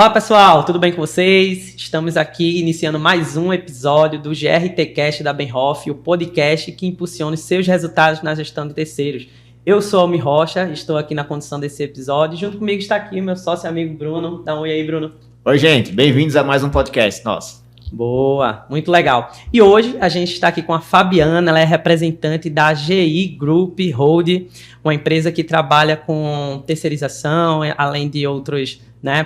Olá pessoal, tudo bem com vocês? Estamos aqui iniciando mais um episódio do GRTcast da Benhoff, o podcast que impulsiona os seus resultados na gestão de terceiros. Eu sou Almi Rocha, estou aqui na condução desse episódio. Junto comigo está aqui meu sócio e amigo Bruno. Dá um oi aí, Bruno. Oi, gente. Bem-vindos a mais um podcast nosso. Boa, muito legal. E hoje a gente está aqui com a Fabiana, ela é representante da GI Group Holding, uma empresa que trabalha com terceirização, além de outros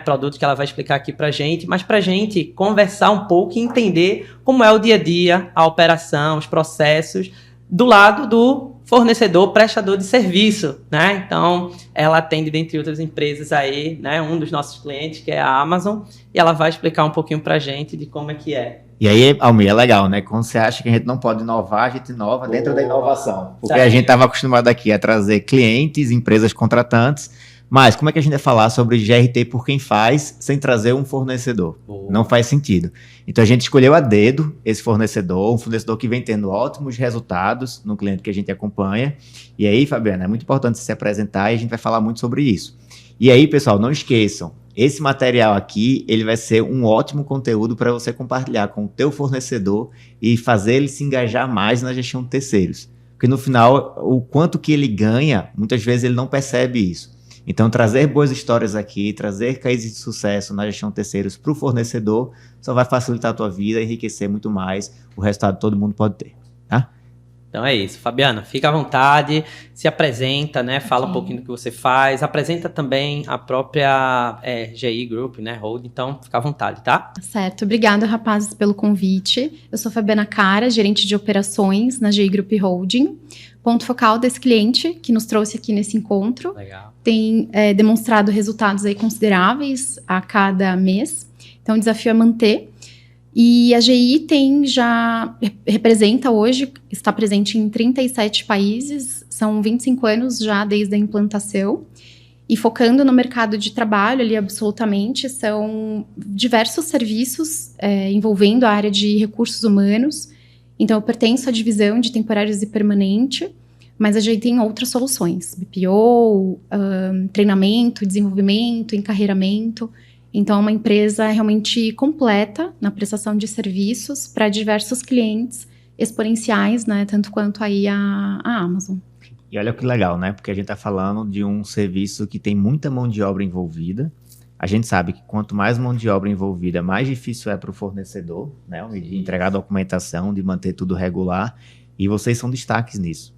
produtos que ela vai explicar aqui pra gente, mas pra gente conversar um pouco e entender como é o dia a dia, a operação, os processos do lado do fornecedor, prestador de serviço, né? Então, ela atende, dentre outras empresas aí, um dos nossos clientes, que é a Amazon, e ela vai explicar um pouquinho pra gente de como é que é. E aí, Almir, é legal, né? Quando você acha que a gente não pode inovar, a gente inova dentro da inovação. Porque a gente estava acostumado aqui a trazer clientes, empresas contratantes, mas como é que a gente vai falar sobre GRT por quem faz sem trazer um fornecedor? Não faz sentido. Então a gente escolheu a dedo esse fornecedor, um fornecedor que vem tendo ótimos resultados no cliente que a gente acompanha. E aí, Fabiana, é muito importante você se apresentar e a gente vai falar muito sobre isso. E aí, pessoal, não esqueçam, esse material aqui, ele vai ser um ótimo conteúdo para você compartilhar com o teu fornecedor e fazer ele se engajar mais na gestão de terceiros. Porque no final, o quanto que ele ganha, muitas vezes ele não percebe isso. Então, trazer boas histórias aqui, trazer cases de sucesso na gestão de terceiros para o fornecedor, só vai facilitar a tua vida e enriquecer muito mais. O resultado todo mundo pode ter, tá? Então é isso. Fabiana, fica à vontade, se apresenta, fala um pouquinho do que você faz, apresenta também a própria GI Group, Holding, então fica à vontade, tá? Certo, obrigada, rapazes, pelo convite. Eu sou Fabiana Cara, gerente de operações na GI Group Holding. Ponto focal desse cliente que nos trouxe aqui nesse encontro. Legal. Tem demonstrado resultados aí consideráveis a cada mês. Então, o desafio é manter. E a GI representa hoje, está presente em 37 países, são 25 anos já desde a implantação. E focando no mercado de trabalho ali absolutamente, são diversos serviços envolvendo a área de recursos humanos. Então, eu pertenço à divisão de temporários e permanente, mas a GI tem outras soluções, BPO, treinamento, desenvolvimento, encarreiramento. Então, é uma empresa realmente completa na prestação de serviços para diversos clientes exponenciais, tanto quanto aí a Amazon. E olha que legal, Porque a gente está falando de um serviço que tem muita mão de obra envolvida. A gente sabe que quanto mais mão de obra envolvida, mais difícil é para o fornecedor, de entregar a documentação, de manter tudo regular. E vocês são destaques nisso.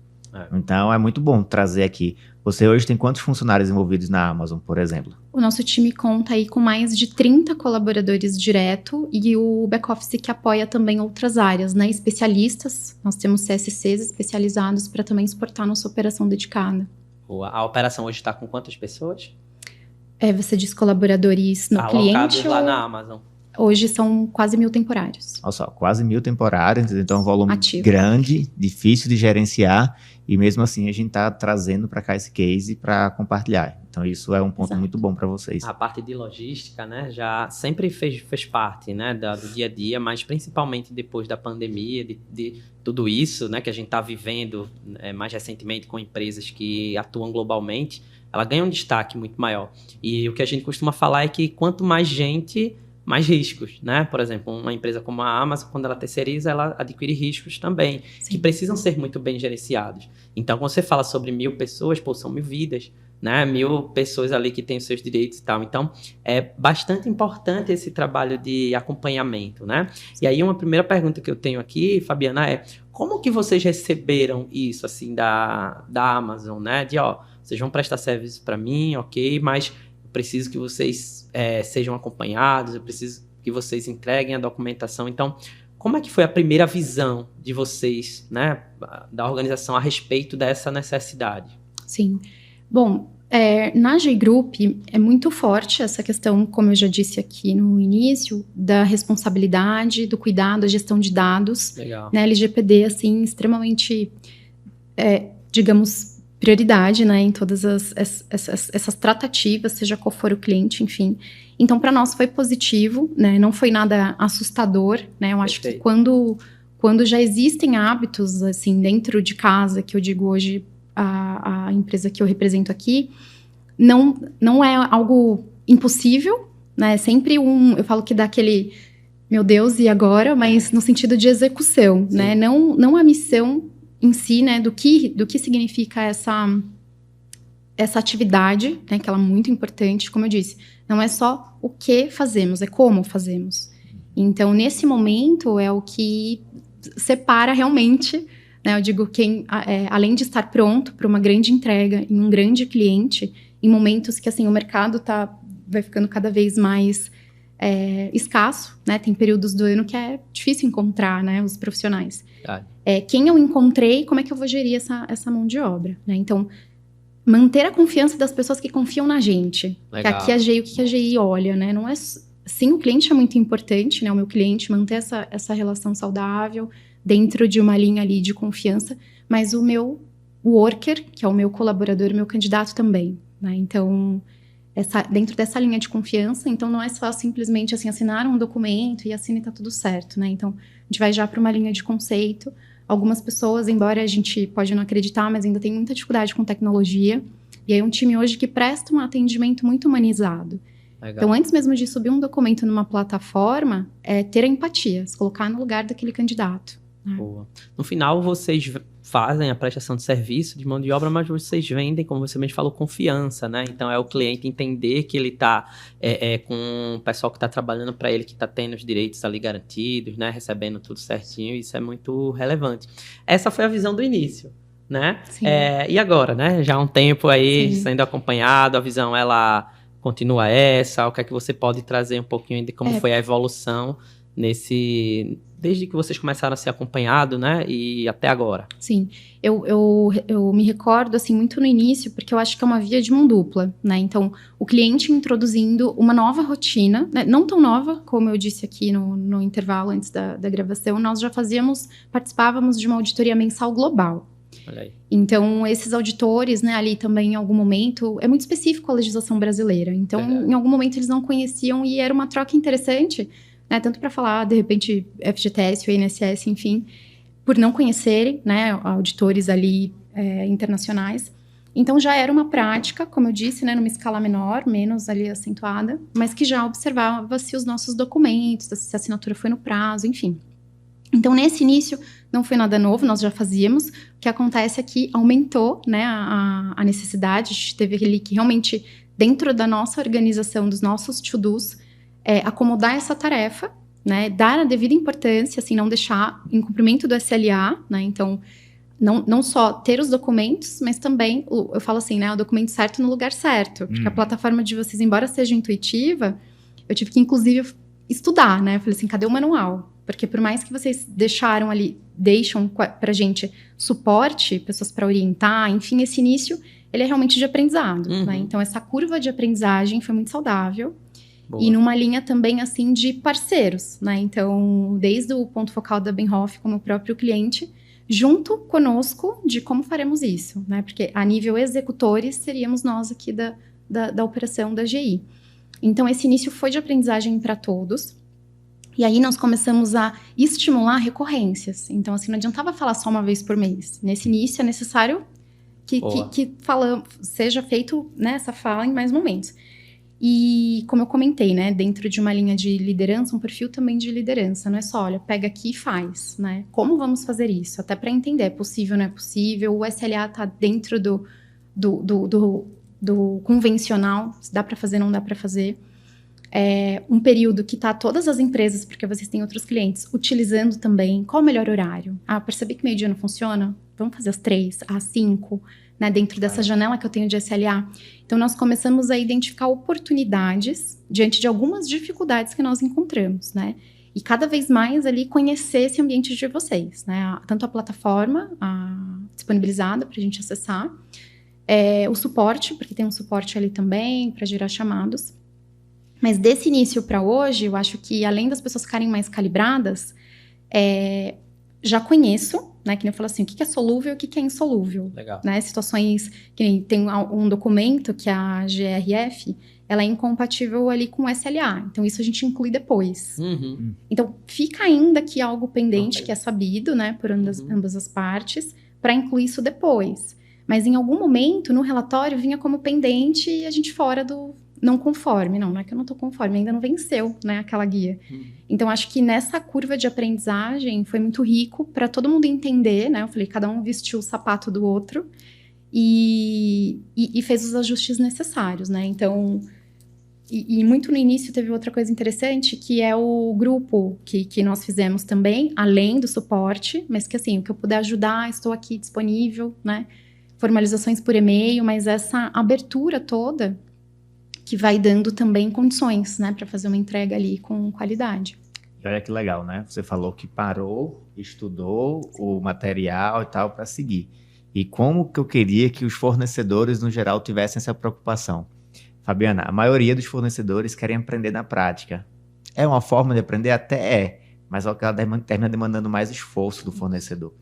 Então, é muito bom trazer aqui. Você hoje tem quantos funcionários envolvidos na Amazon, por exemplo? O nosso time conta aí com mais de 30 colaboradores direto e o back-office que apoia também outras áreas, especialistas. Nós temos CSCs especializados para também suportar nossa operação dedicada. A operação hoje está com quantas pessoas? Você diz colaboradores no cliente? Lá na Amazon. Hoje são quase 1.000 temporários. Olha só, quase 1.000 temporários, então é um volume ativo, grande, difícil de gerenciar, e mesmo assim a gente está trazendo para cá esse case para compartilhar. Então isso é um ponto muito bom para vocês. A parte de logística, já sempre fez parte, do dia a dia, mas principalmente depois da pandemia, de tudo isso, que a gente está vivendo mais recentemente com empresas que atuam globalmente, ela ganha um destaque muito maior. E o que a gente costuma falar é que quanto mais gente, mais riscos, Por exemplo, uma empresa como a Amazon, quando ela terceiriza, ela adquire riscos também, Sim. que precisam ser muito bem gerenciados. Então, quando você fala sobre 1.000 pessoas, são 1.000 vidas, 1.000 pessoas ali que têm os seus direitos e tal. Então, é bastante importante esse trabalho de acompanhamento, E aí, uma primeira pergunta que eu tenho aqui, Fabiana, é como que vocês receberam isso, assim, da Amazon, vocês vão prestar serviço para mim, ok, mas preciso que vocês sejam acompanhados, eu preciso que vocês entreguem a documentação. Então, como é que foi a primeira visão de vocês, da organização a respeito dessa necessidade? Sim. Bom, na G Group é muito forte essa questão, como eu já disse aqui no início, da responsabilidade, do cuidado, da gestão de dados. Legal. LGPD, assim, extremamente, digamos, prioridade, em todas essas tratativas, seja qual for o cliente, enfim. Então, para nós foi positivo, não foi nada assustador, Eu acho que quando já existem hábitos, assim, dentro de casa, que eu digo hoje, a empresa que eu represento aqui, não é algo impossível, né? Sempre eu falo que dá aquele, meu Deus, e agora? Mas no sentido de execução, né? Não a missão em si, né? Do que significa essa atividade, né? Que ela é muito importante, como eu disse. Não é só o que fazemos, é como fazemos. Então, nesse momento, é o que separa realmente, né? Eu digo, além de estar pronto para uma grande entrega em um grande cliente, em momentos que, assim, o mercado vai ficando cada vez mais escasso, né? Tem períodos do ano que é difícil encontrar, né? Os profissionais. Quem eu encontrei, como é que eu vou gerir essa mão de obra, né? Então, manter a confiança das pessoas que confiam na gente. Legal. Que aqui o que a GI olha, né? Não é... Sim, o cliente é muito importante, né? O meu cliente, manter essa relação saudável dentro de uma linha ali de confiança, mas o meu worker, que é o meu colaborador, o meu candidato também, né? Então, dentro dessa linha de confiança, então não é só simplesmente assim, assinar um documento e assina e tá tudo certo, né? Então, a gente vai já para uma linha de conceito. Algumas pessoas, embora a gente pode não acreditar, mas ainda tem muita dificuldade com tecnologia. E aí, um time hoje que presta um atendimento muito humanizado. Legal. Então, antes mesmo de subir um documento numa plataforma, ter a empatia, se colocar no lugar daquele candidato. Né? Boa. No final, vocês fazem a prestação de serviço de mão de obra, mas vocês vendem, como você mesmo falou, confiança, né? Então, é o cliente entender que ele está com o pessoal que está trabalhando para ele, que está tendo os direitos ali garantidos, né? Recebendo tudo certinho, isso é muito relevante. Essa foi a visão do início, né? E agora, né? Já há um tempo aí sendo acompanhado, a visão, ela continua essa? O que é que você pode trazer um pouquinho de como foi a evolução desde que vocês começaram a ser acompanhados, né, e até agora? Sim, eu me recordo, assim, muito no início, porque eu acho que é uma via de mão dupla, né, então, o cliente introduzindo uma nova rotina, né? Não tão nova, como eu disse aqui no intervalo antes da gravação, nós já participávamos de uma auditoria mensal global. Olha aí. Então, esses auditores, né, ali também em algum momento, é muito específico a legislação brasileira, então, em algum momento eles não conheciam e era uma troca interessante, né, tanto para falar, de repente, FGTS ou INSS, enfim, por não conhecerem, né, auditores ali internacionais. Então, já era uma prática, como eu disse, né, numa escala menor, menos ali acentuada, mas que já observava se os nossos documentos, se a assinatura foi no prazo, enfim. Então, nesse início, não foi nada novo, nós já fazíamos. O que acontece é que aumentou, né, a necessidade, a gente teve ali que realmente, dentro da nossa organização, dos nossos to-dos, acomodar essa tarefa, né, dar a devida importância, assim, não deixar em cumprimento do SLA, né, então, não só ter os documentos, mas também, eu falo assim, né, o documento certo no lugar certo, porque a plataforma de vocês, embora seja intuitiva, eu tive que, inclusive, estudar, né, eu falei assim, cadê o manual? Porque por mais que vocês deixam pra gente suporte, pessoas para orientar, enfim, esse início, ele é realmente de aprendizado, né, então essa curva de aprendizagem foi muito saudável. Boa. E numa linha também, assim, de parceiros, né? Então, desde o ponto focal da Benhoff como o próprio cliente, junto conosco de como faremos isso, né? Porque a nível executores, seríamos nós aqui da operação da GI. Então, esse início foi de aprendizagem para todos. E aí, nós começamos a estimular recorrências. Então, assim, não adiantava falar só uma vez por mês. Nesse início, é necessário que seja feito, né, essa fala em mais momentos. E, como eu comentei, né, dentro de uma linha de liderança, um perfil também de liderança, não é só, olha, pega aqui e faz, né? Como vamos fazer isso? Até para entender, é possível, não é possível? O SLA está dentro do convencional, se dá para fazer, não dá para fazer. Um período que tá todas as empresas, porque vocês têm outros clientes, utilizando também. Qual o melhor horário? Percebi que meio-dia não funciona? Vamos fazer às 3, às 5... né, dentro dessa janela que eu tenho de SLA. Então, nós começamos a identificar oportunidades diante de algumas dificuldades que nós encontramos, né? E cada vez mais ali conhecer esse ambiente de vocês, né? Tanto a plataforma disponibilizada para a gente acessar, o suporte, porque tem um suporte ali também para gerar chamados. Mas desse início para hoje, eu acho que além das pessoas ficarem mais calibradas, já conheço, né, que nem eu falo assim, o que é solúvel e o que é insolúvel. Legal. Né, situações que tem um documento que a GRF, ela é incompatível ali com o SLA, então isso a gente inclui depois. Então, fica ainda aqui algo pendente, que é sabido, né, por ambas as partes, para incluir isso depois. Mas em algum momento, no relatório, vinha como pendente e a gente fora não conforme. Não é que eu não tô conforme, ainda não venceu, né, aquela guia. Então, acho que nessa curva de aprendizagem foi muito rico para todo mundo entender, né? Eu falei, cada um vestiu o sapato do outro e fez os ajustes necessários, né? Então, e muito no início teve outra coisa interessante, que é o grupo que nós fizemos também, além do suporte, mas que assim, o que eu puder ajudar, estou aqui disponível, né? Formalizações por e-mail, mas essa abertura toda que vai dando também condições, né, para fazer uma entrega ali com qualidade. E olha que legal, né? Você falou que parou, estudou o material e tal para seguir. E como que eu queria que os fornecedores, no geral, tivessem essa preocupação? Fabiana, a maioria dos fornecedores querem aprender na prática. É uma forma de aprender? Até é, mas ela termina demandando mais esforço do fornecedor.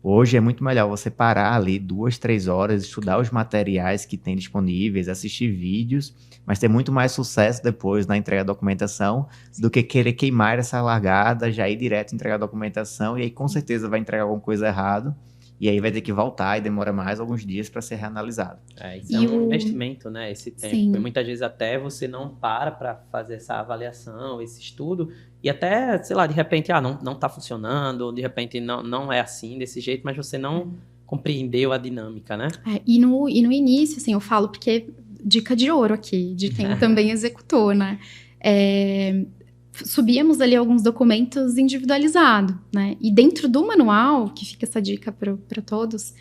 Hoje é muito melhor você parar ali 2, 3 horas, estudar os materiais que tem disponíveis, assistir vídeos, mas ter muito mais sucesso depois na entrega da documentação do que querer queimar essa largada, já ir direto entregar a documentação e aí com certeza vai entregar alguma coisa errada e aí vai ter que voltar e demora mais alguns dias para ser reanalisado. Isso é um investimento, né, esse tempo. Sim. E muitas vezes até você não para fazer essa avaliação, esse estudo, e até, sei lá, de repente, não está funcionando, ou de repente não é assim, desse jeito, mas você não compreendeu a dinâmica, né? E no início, assim, eu falo, porque dica de ouro aqui, de quem também executou, né? Subíamos ali alguns documentos individualizados, né? E dentro do manual, que fica essa dica para todos,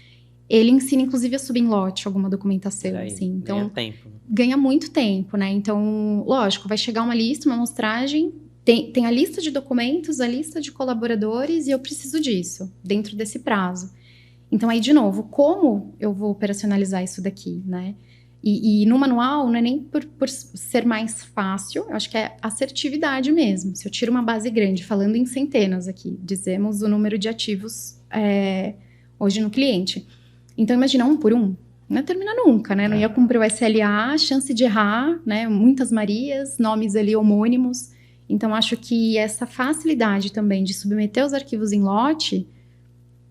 ele ensina, inclusive, a subir em lote alguma documentação, assim. Então, ganha tempo. Ganha muito tempo, né? Então, lógico, vai chegar uma lista, uma amostragem, tem a lista de documentos, a lista de colaboradores, e eu preciso disso, dentro desse prazo. Então, aí, de novo, como eu vou operacionalizar isso daqui, né? E no manual, não é nem por ser mais fácil, eu acho que é assertividade mesmo. Se eu tiro uma base grande, falando em centenas aqui, dizemos o número de ativos hoje no cliente. Então, imagina 1 por 1, não ia terminar nunca, né? Não ia cumprir o SLA, chance de errar, né? Muitas Marias, nomes ali homônimos. Então, acho que essa facilidade também de submeter os arquivos em lote,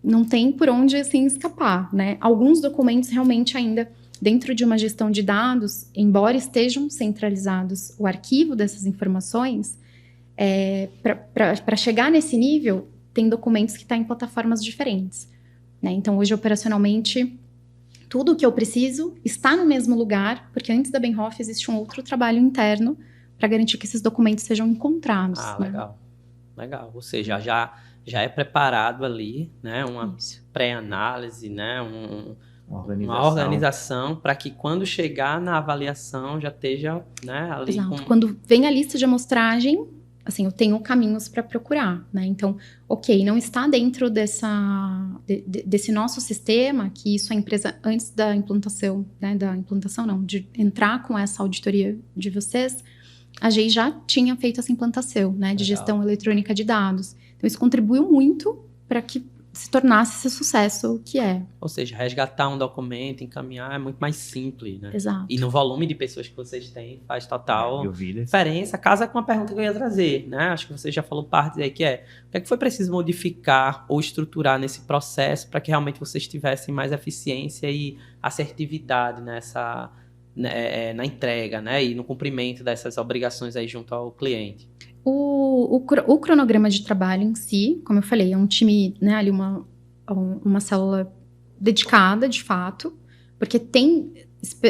não tem por onde, assim, escapar, né? Alguns documentos realmente ainda, dentro de uma gestão de dados, embora estejam centralizados o arquivo dessas informações, para chegar nesse nível, tem documentos que estão em plataformas diferentes, né? Então, hoje, operacionalmente, tudo o que eu preciso está no mesmo lugar, porque antes da Benhoff existe um outro trabalho interno para garantir que esses documentos sejam encontrados. Legal. Legal. Ou seja, já é preparado ali, né? Uma pré-análise, né? Uma organização para que quando chegar na avaliação já esteja, né, ali. Exato. Quando vem a lista de amostragem, assim, eu tenho caminhos para procurar, né? Então, ok, não está dentro desse nosso sistema, que isso a empresa, antes da implantação, né, de entrar com essa auditoria de vocês, a GEI já tinha feito essa implantação, né, de gestão eletrônica de dados. Então, isso contribuiu muito para que se tornasse esse sucesso que é. Ou seja, resgatar um documento, encaminhar é muito mais simples, né? Exato. E no volume de pessoas que vocês têm, faz total diferença. Casa com a pergunta que eu ia trazer, né? Acho que você já falou parte aí, que é o que é que foi preciso modificar ou estruturar nesse processo para que realmente vocês tivessem mais eficiência e assertividade nessa... na entrega, né, e no cumprimento dessas obrigações aí junto ao cliente. O cronograma de trabalho em si, como eu falei, é um time, né, ali uma célula dedicada, de fato, porque tem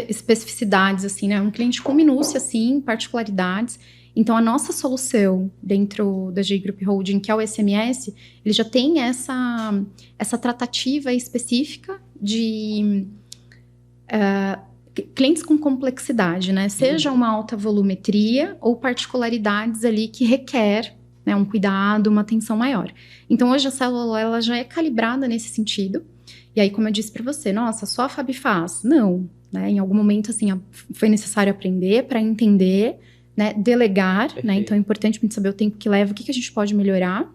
especificidades, assim, né, um cliente com minúcia, assim, particularidades. Então, a nossa solução dentro da GEI Group Holding, que é o SMS, ele já tem essa tratativa específica de... clientes com complexidade, né? Seja uma alta volumetria ou particularidades ali que requer, né, um cuidado, uma atenção maior. Então, hoje a célula ela já é calibrada nesse sentido. E aí, como eu disse para você, nossa, só a Fabi faz? Não, né? Em algum momento, assim, foi necessário aprender para entender, né? Delegar, né? Então, é importante a gente saber o tempo que leva, o que a gente pode melhorar.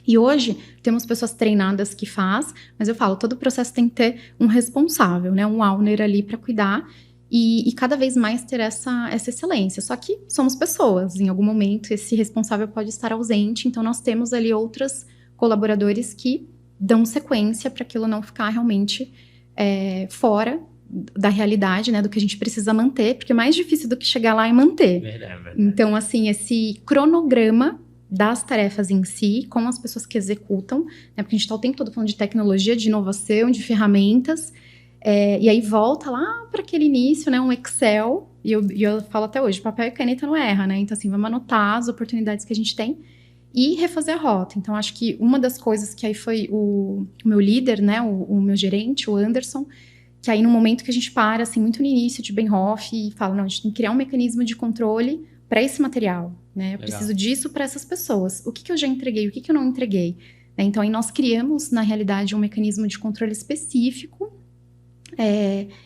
E hoje, temos pessoas treinadas que faz, mas eu falo, todo o processo tem que ter um responsável, né? Um owner ali para cuidar e cada vez mais ter essa excelência. Só que somos pessoas, em algum momento esse responsável pode estar ausente, então nós temos ali outros colaboradores que dão sequência para aquilo não ficar realmente fora da realidade, né, do que a gente precisa manter, porque mais difícil do que chegar lá é manter. Verdade. Então, assim, esse cronograma das tarefas em si, com as pessoas que executam, né, porque a gente está o tempo todo falando de tecnologia, de inovação, de ferramentas, e aí volta lá para aquele início, né, um Excel, e eu falo até hoje, papel e caneta não erra, né? Então, assim, vamos anotar as oportunidades que a gente tem e refazer a rota. Então, acho que uma das coisas que aí foi o meu líder, né, o meu gerente, o Anderson, que aí no momento que a gente para, assim, muito no início de Benhoff e fala, não, a gente tem que criar um mecanismo de controle para esse material, né? Eu preciso disso para essas pessoas. O que eu já entreguei, o que eu não entreguei? Né? Então, aí nós criamos, na realidade, um mecanismo de controle específico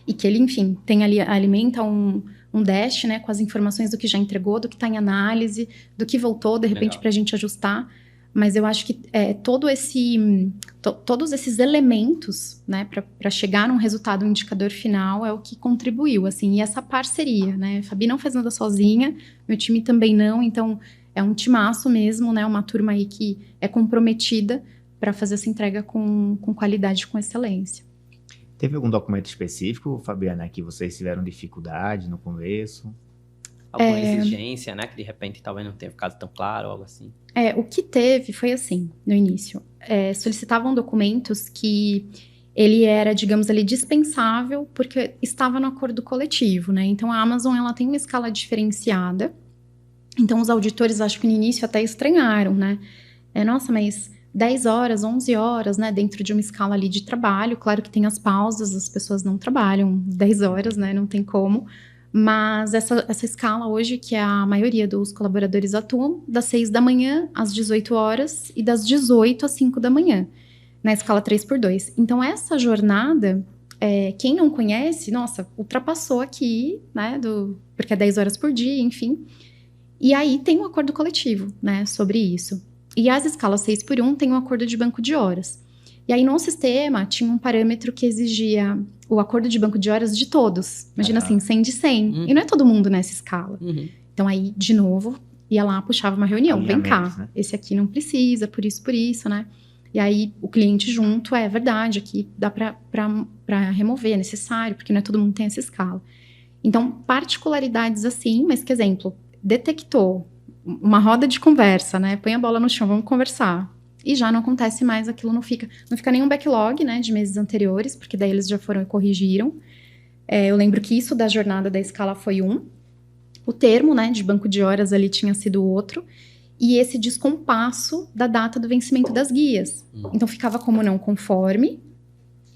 e que ele, enfim, tem ali, alimenta um dash, né, com as informações do que já entregou, do que está em análise, do que voltou, de repente, para a gente ajustar. Mas eu acho que todos esses elementos, né, para chegar num resultado, um indicador final, é o que contribuiu, assim, e essa parceria, né? A Fabi não faz nada sozinha, meu time também não, então é um timaço mesmo, né? Uma turma aí que é comprometida para fazer essa entrega com qualidade, com excelência. Teve algum documento específico, Fabiana, que vocês tiveram dificuldade no começo? Alguma exigência, né? Que de repente talvez não tenha ficado tão claro, algo assim. O que teve foi assim, no início. Solicitavam documentos que ele era, digamos ali, dispensável porque estava no acordo coletivo, né? Então, a Amazon, ela tem uma escala diferenciada. Então, os auditores, acho que no início até estranharam, né? Nossa, mas 10 horas, 11 horas, né? Dentro de uma escala ali de trabalho. Claro que tem as pausas, as pessoas não trabalham 10 horas, né? Não tem como. Mas essa escala hoje, que a maioria dos colaboradores atuam, das 6 da manhã às 18 horas e das 18 às 5 da manhã, na escala 3x2. Então, essa jornada, quem não conhece, nossa, ultrapassou aqui, né, porque é 10 horas por dia, enfim. E aí tem um acordo coletivo, né, sobre isso. E as escalas 6x1 tem um acordo de banco de horas. E aí, no sistema, tinha um parâmetro que exigia o acordo de banco de horas de todos. Imagina assim, 100 de 100. E não é todo mundo nessa escala. Então, aí, de novo, ia lá, puxava uma reunião. Vem cá, né? Esse aqui não precisa, por isso, né? E aí, o cliente junto, é verdade, aqui dá pra remover, é necessário, porque não é todo mundo que tem essa escala. Então, particularidades assim, mas que exemplo, detectou uma roda de conversa, né? Põe a bola no chão, vamos conversar. E já não acontece mais, aquilo não fica nenhum backlog, né, de meses anteriores, porque daí eles já foram e corrigiram. Eu lembro que isso da jornada da escala foi o termo, né, de banco de horas ali tinha sido outro, e esse descompasso da data do vencimento das guias. Então ficava como não conforme,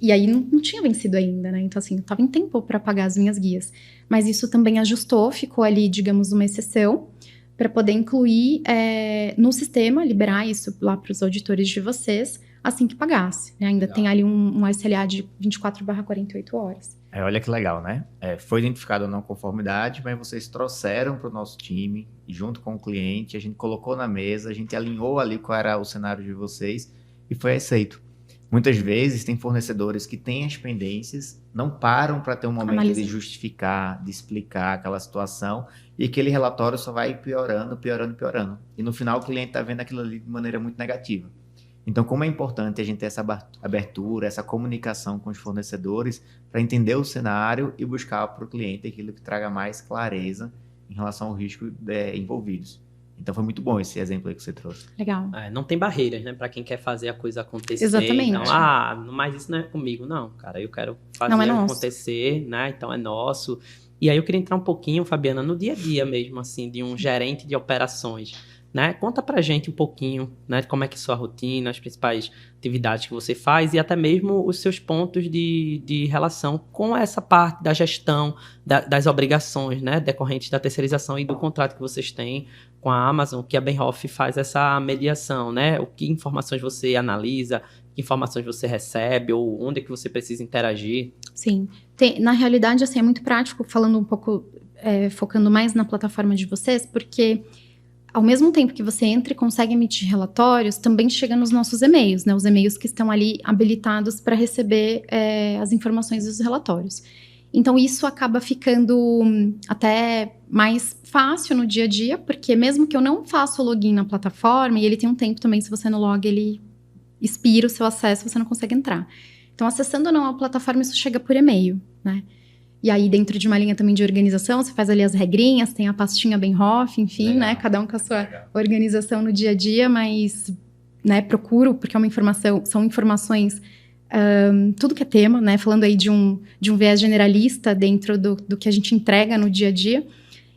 e aí não tinha vencido ainda, né, então assim, eu tava em tempo para pagar as minhas guias. Mas isso também ajustou, ficou ali, digamos, uma exceção, para poder incluir no sistema, liberar isso lá para os auditores de vocês, assim que pagasse. Né? Ainda tem ali um SLA de 24/48 horas. Olha que legal, né? Foi identificada a não conformidade, mas vocês trouxeram para o nosso time, junto com o cliente, a gente colocou na mesa, a gente alinhou ali qual era o cenário de vocês e foi aceito. Muitas vezes tem fornecedores que têm as pendências, não param para ter um momento de justificar, de explicar aquela situação, e aquele relatório só vai piorando. E no final o cliente está vendo aquilo ali de maneira muito negativa. Então, como é importante a gente ter essa abertura, essa comunicação com os fornecedores para entender o cenário e buscar para o cliente aquilo que traga mais clareza em relação ao risco envolvidos. Então foi muito bom esse exemplo aí que você trouxe. Legal. Não tem barreiras, né? Para quem quer fazer a coisa acontecer. Exatamente. Então, mas isso não é comigo, não, cara. Eu quero fazer acontecer, né? Então é nosso. E aí eu queria entrar um pouquinho, Fabiana, no dia a dia mesmo, assim, de um gerente de operações, né? Conta pra gente um pouquinho, né? Como é que é a sua rotina, as principais atividades que você faz e até mesmo os seus pontos de relação com essa parte da gestão, das obrigações, né? Decorrentes da terceirização e do contrato que vocês têm com a Amazon, que a Benhoff faz essa mediação, né? O que informações você analisa, que informações você recebe ou onde é que você precisa interagir. Sim. Na realidade, assim, é muito prático, falando um pouco, focando mais na plataforma de vocês, porque ao mesmo tempo que você entra e consegue emitir relatórios, também chega nos nossos e-mails, né? Os e-mails que estão ali habilitados para receber as informações dos relatórios. Então, isso acaba ficando até mais fácil no dia a dia, porque mesmo que eu não faça o login na plataforma, e ele tem um tempo também, se você não loga, ele expira o seu acesso, você não consegue entrar. Então, acessando ou não a plataforma, isso chega por e-mail, né? E aí, dentro de uma linha também de organização, você faz ali as regrinhas, tem a pastinha Benhoff, enfim, Legal. né? Cada um com a sua organização no dia a dia, mas, né, procuro, porque é uma informação, são informações, tudo que é tema, né? Falando aí de um viés generalista dentro do que a gente entrega no dia a dia.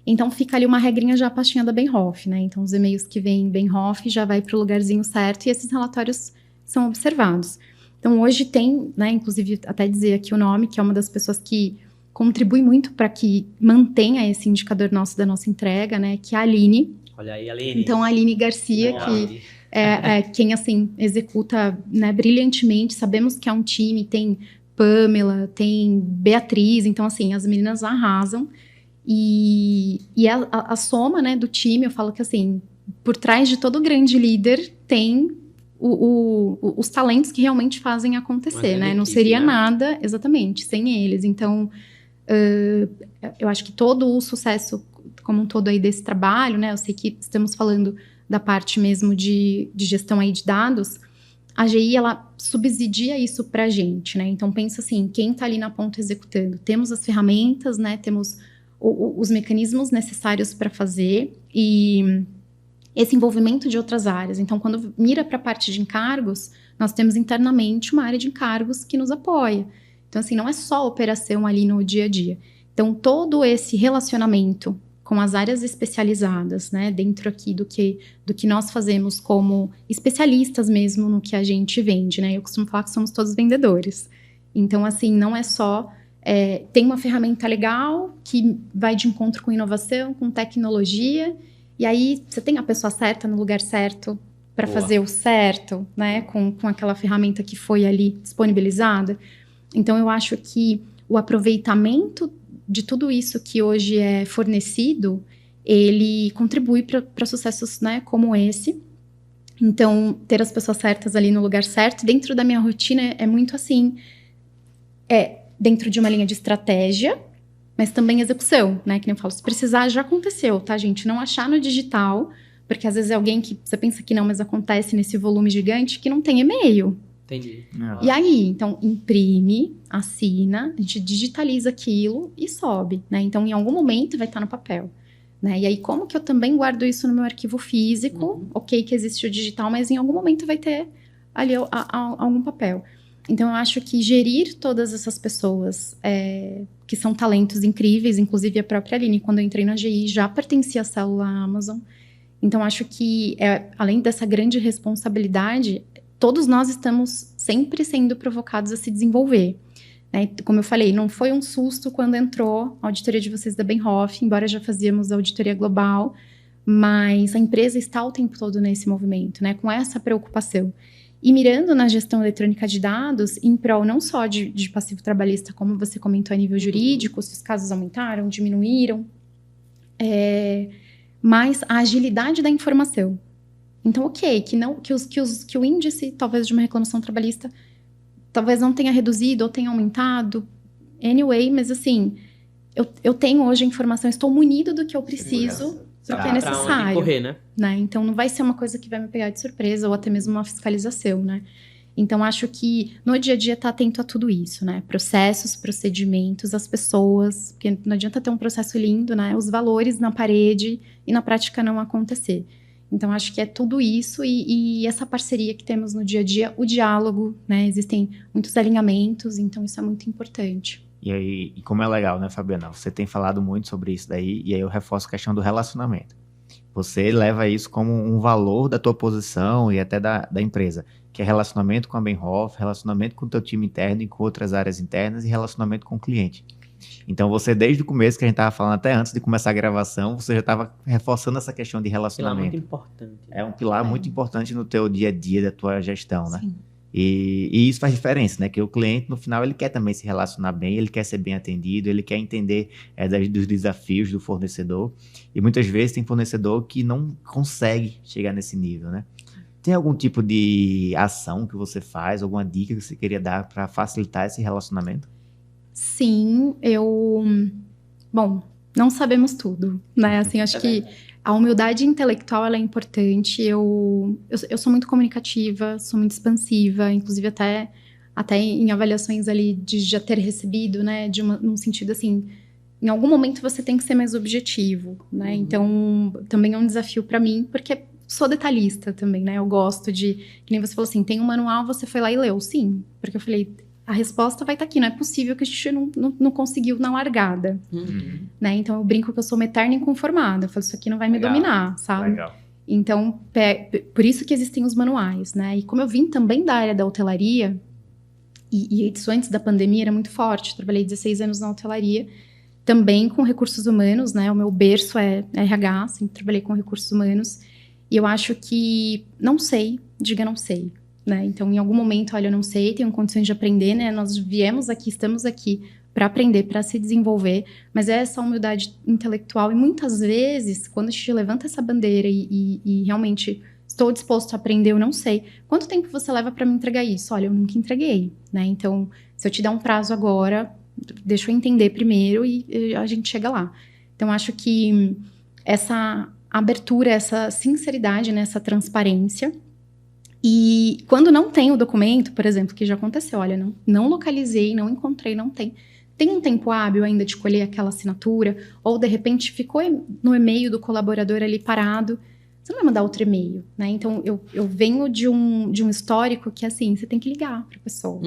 Então, fica ali uma regrinha já a pastinha da Benhoff, né? Então, os e-mails que vêm Benhoff já vai para o lugarzinho certo e esses relatórios são observados. Então, hoje tem, né, inclusive, até dizer aqui o nome, que é uma das pessoas que contribui muito para que mantenha esse indicador nosso da nossa entrega, né, que é a Aline. Olha aí, Aline. Então, a Aline Garcia, que é quem, assim, executa, né, brilhantemente. Sabemos que é um time, tem Pamela, tem Beatriz, então, assim, as meninas arrasam. E a soma, né, do time, eu falo que, assim, por trás de todo grande líder tem os talentos que realmente fazem acontecer, né? Não seria nada, exatamente, sem eles. Então, eu acho que todo o sucesso como um todo aí desse trabalho, né? Eu sei que estamos falando da parte mesmo de gestão aí de dados. A GI, ela subsidia isso pra gente, né? Então, pensa assim, quem tá ali na ponta executando? Temos as ferramentas, né? Temos os mecanismos necessários para fazer e esse envolvimento de outras áreas. Então, quando mira para a parte de encargos, nós temos internamente uma área de encargos que nos apoia. Então, assim, não é só operação ali no dia a dia. Então, todo esse relacionamento com as áreas especializadas, né, dentro aqui do que nós fazemos como especialistas mesmo no que a gente vende, né? Eu costumo falar que somos todos vendedores. Então, assim, não é só... tem uma ferramenta legal que vai de encontro com inovação, com tecnologia, e aí você tem a pessoa certa no lugar certo para fazer o certo, né? Com aquela ferramenta que foi ali disponibilizada. Então, eu acho que o aproveitamento de tudo isso que hoje é fornecido, ele contribui para sucessos, né, como esse. Então, ter as pessoas certas ali no lugar certo, dentro da minha rotina, é muito assim, dentro de uma linha de estratégia, mas também execução, né, que nem eu falo, se precisar, já aconteceu, tá, gente? Não achar no digital, porque às vezes é alguém que você pensa que não, mas acontece nesse volume gigante, que não tem e-mail. Entendi. E aí, então, imprime, assina, a gente digitaliza aquilo e sobe, né? Então, em algum momento vai estar no papel, né? E aí, como que eu também guardo isso no meu arquivo físico? Ok que existe o digital, mas em algum momento vai ter ali algum papel. Então, eu acho que gerir todas essas pessoas que são talentos incríveis, inclusive a própria Aline, quando eu entrei na GI, já pertencia à célula Amazon. Então, acho que, além dessa grande responsabilidade, todos nós estamos sempre sendo provocados a se desenvolver, né? Como eu falei, não foi um susto quando entrou a auditoria de vocês da Benhoff, embora já fazíamos a auditoria global, mas a empresa está o tempo todo nesse movimento, né? Com essa preocupação. E mirando na gestão eletrônica de dados, em prol não só de passivo trabalhista, como você comentou a nível jurídico, se os casos aumentaram, diminuíram, mas a agilidade da informação. Então, ok, que o índice, talvez, de uma reclamação trabalhista, talvez não tenha reduzido ou tenha aumentado, anyway, mas assim, eu tenho hoje a informação, estou munido do que eu preciso, do que é necessário. Pra onde correr, né? Então, não vai ser uma coisa que vai me pegar de surpresa, ou até mesmo uma fiscalização, né? Então, acho que no dia a dia tá atento a tudo isso, né? Processos, procedimentos, as pessoas, porque não adianta ter um processo lindo, né? Os valores na parede e na prática não acontecer. Então, acho que é tudo isso e essa parceria que temos no dia a dia, o diálogo, né? Existem muitos alinhamentos, então isso é muito importante. E aí, e como é legal, né, Fabiana? Você tem falado muito sobre isso daí, e aí eu reforço a questão do relacionamento. Você leva isso como um valor da tua posição e até da empresa, que é relacionamento com a Benhoff, relacionamento com o teu time interno e com outras áreas internas e relacionamento com o cliente. Então, você, desde o começo, que a gente estava falando até antes de começar a gravação, você já estava reforçando essa questão de relacionamento. Pilar muito importante. É um pilar muito importante no teu dia a dia da tua gestão, né? Sim. E isso faz diferença, né? Que o cliente, no final, ele quer também se relacionar bem, ele quer ser bem atendido, ele quer entender dos desafios do fornecedor. E muitas vezes tem fornecedor que não consegue chegar nesse nível, né? Tem algum tipo de ação que você faz, alguma dica que você queria dar para facilitar esse relacionamento? Sim, bom, não sabemos tudo, né? Assim, acho que a humildade intelectual, ela é importante. Eu sou muito comunicativa, sou muito expansiva, inclusive até até em avaliações ali de já ter recebido, né, num sentido assim, em algum momento você tem que ser mais objetivo, né? Então, também é um desafio para mim, porque sou detalhista também, né? Eu gosto que nem você falou assim, tem um manual, você foi lá e leu. Sim, porque eu falei, a resposta vai estar aqui, não é possível que a gente não conseguiu na largada, né? Então, eu brinco que eu sou uma eterna inconformada. Eu falo, isso aqui não vai me dominar, sabe? Legal. Então, por isso que existem os manuais, né? E como eu vim também da área da hotelaria, e isso antes da pandemia era muito forte, trabalhei 16 anos na hotelaria, também com recursos humanos, né? O meu berço é RH, sempre trabalhei com recursos humanos. E eu acho que não sei, diga não sei, né? Então, em algum momento, olha, eu não sei, tenho condições de aprender, né? Nós viemos aqui, estamos aqui para aprender, para se desenvolver, mas é essa humildade intelectual. E muitas vezes, quando a gente levanta essa bandeira e realmente estou disposto a aprender, eu não sei. Quanto tempo você leva para me entregar isso? Olha, eu nunca entreguei, né? Então, se eu te der um prazo agora, deixa eu entender primeiro e a gente chega lá. Então, acho que essa abertura, essa sinceridade, né, essa transparência. E quando não tem o documento, por exemplo, que já aconteceu, olha, não localizei, não encontrei, não tem. Tem um tempo hábil ainda de colher aquela assinatura, ou de repente ficou no e-mail do colaborador ali parado, você não vai mandar outro e-mail, né? Então, eu venho de um histórico que, assim, você tem que ligar para a pessoa.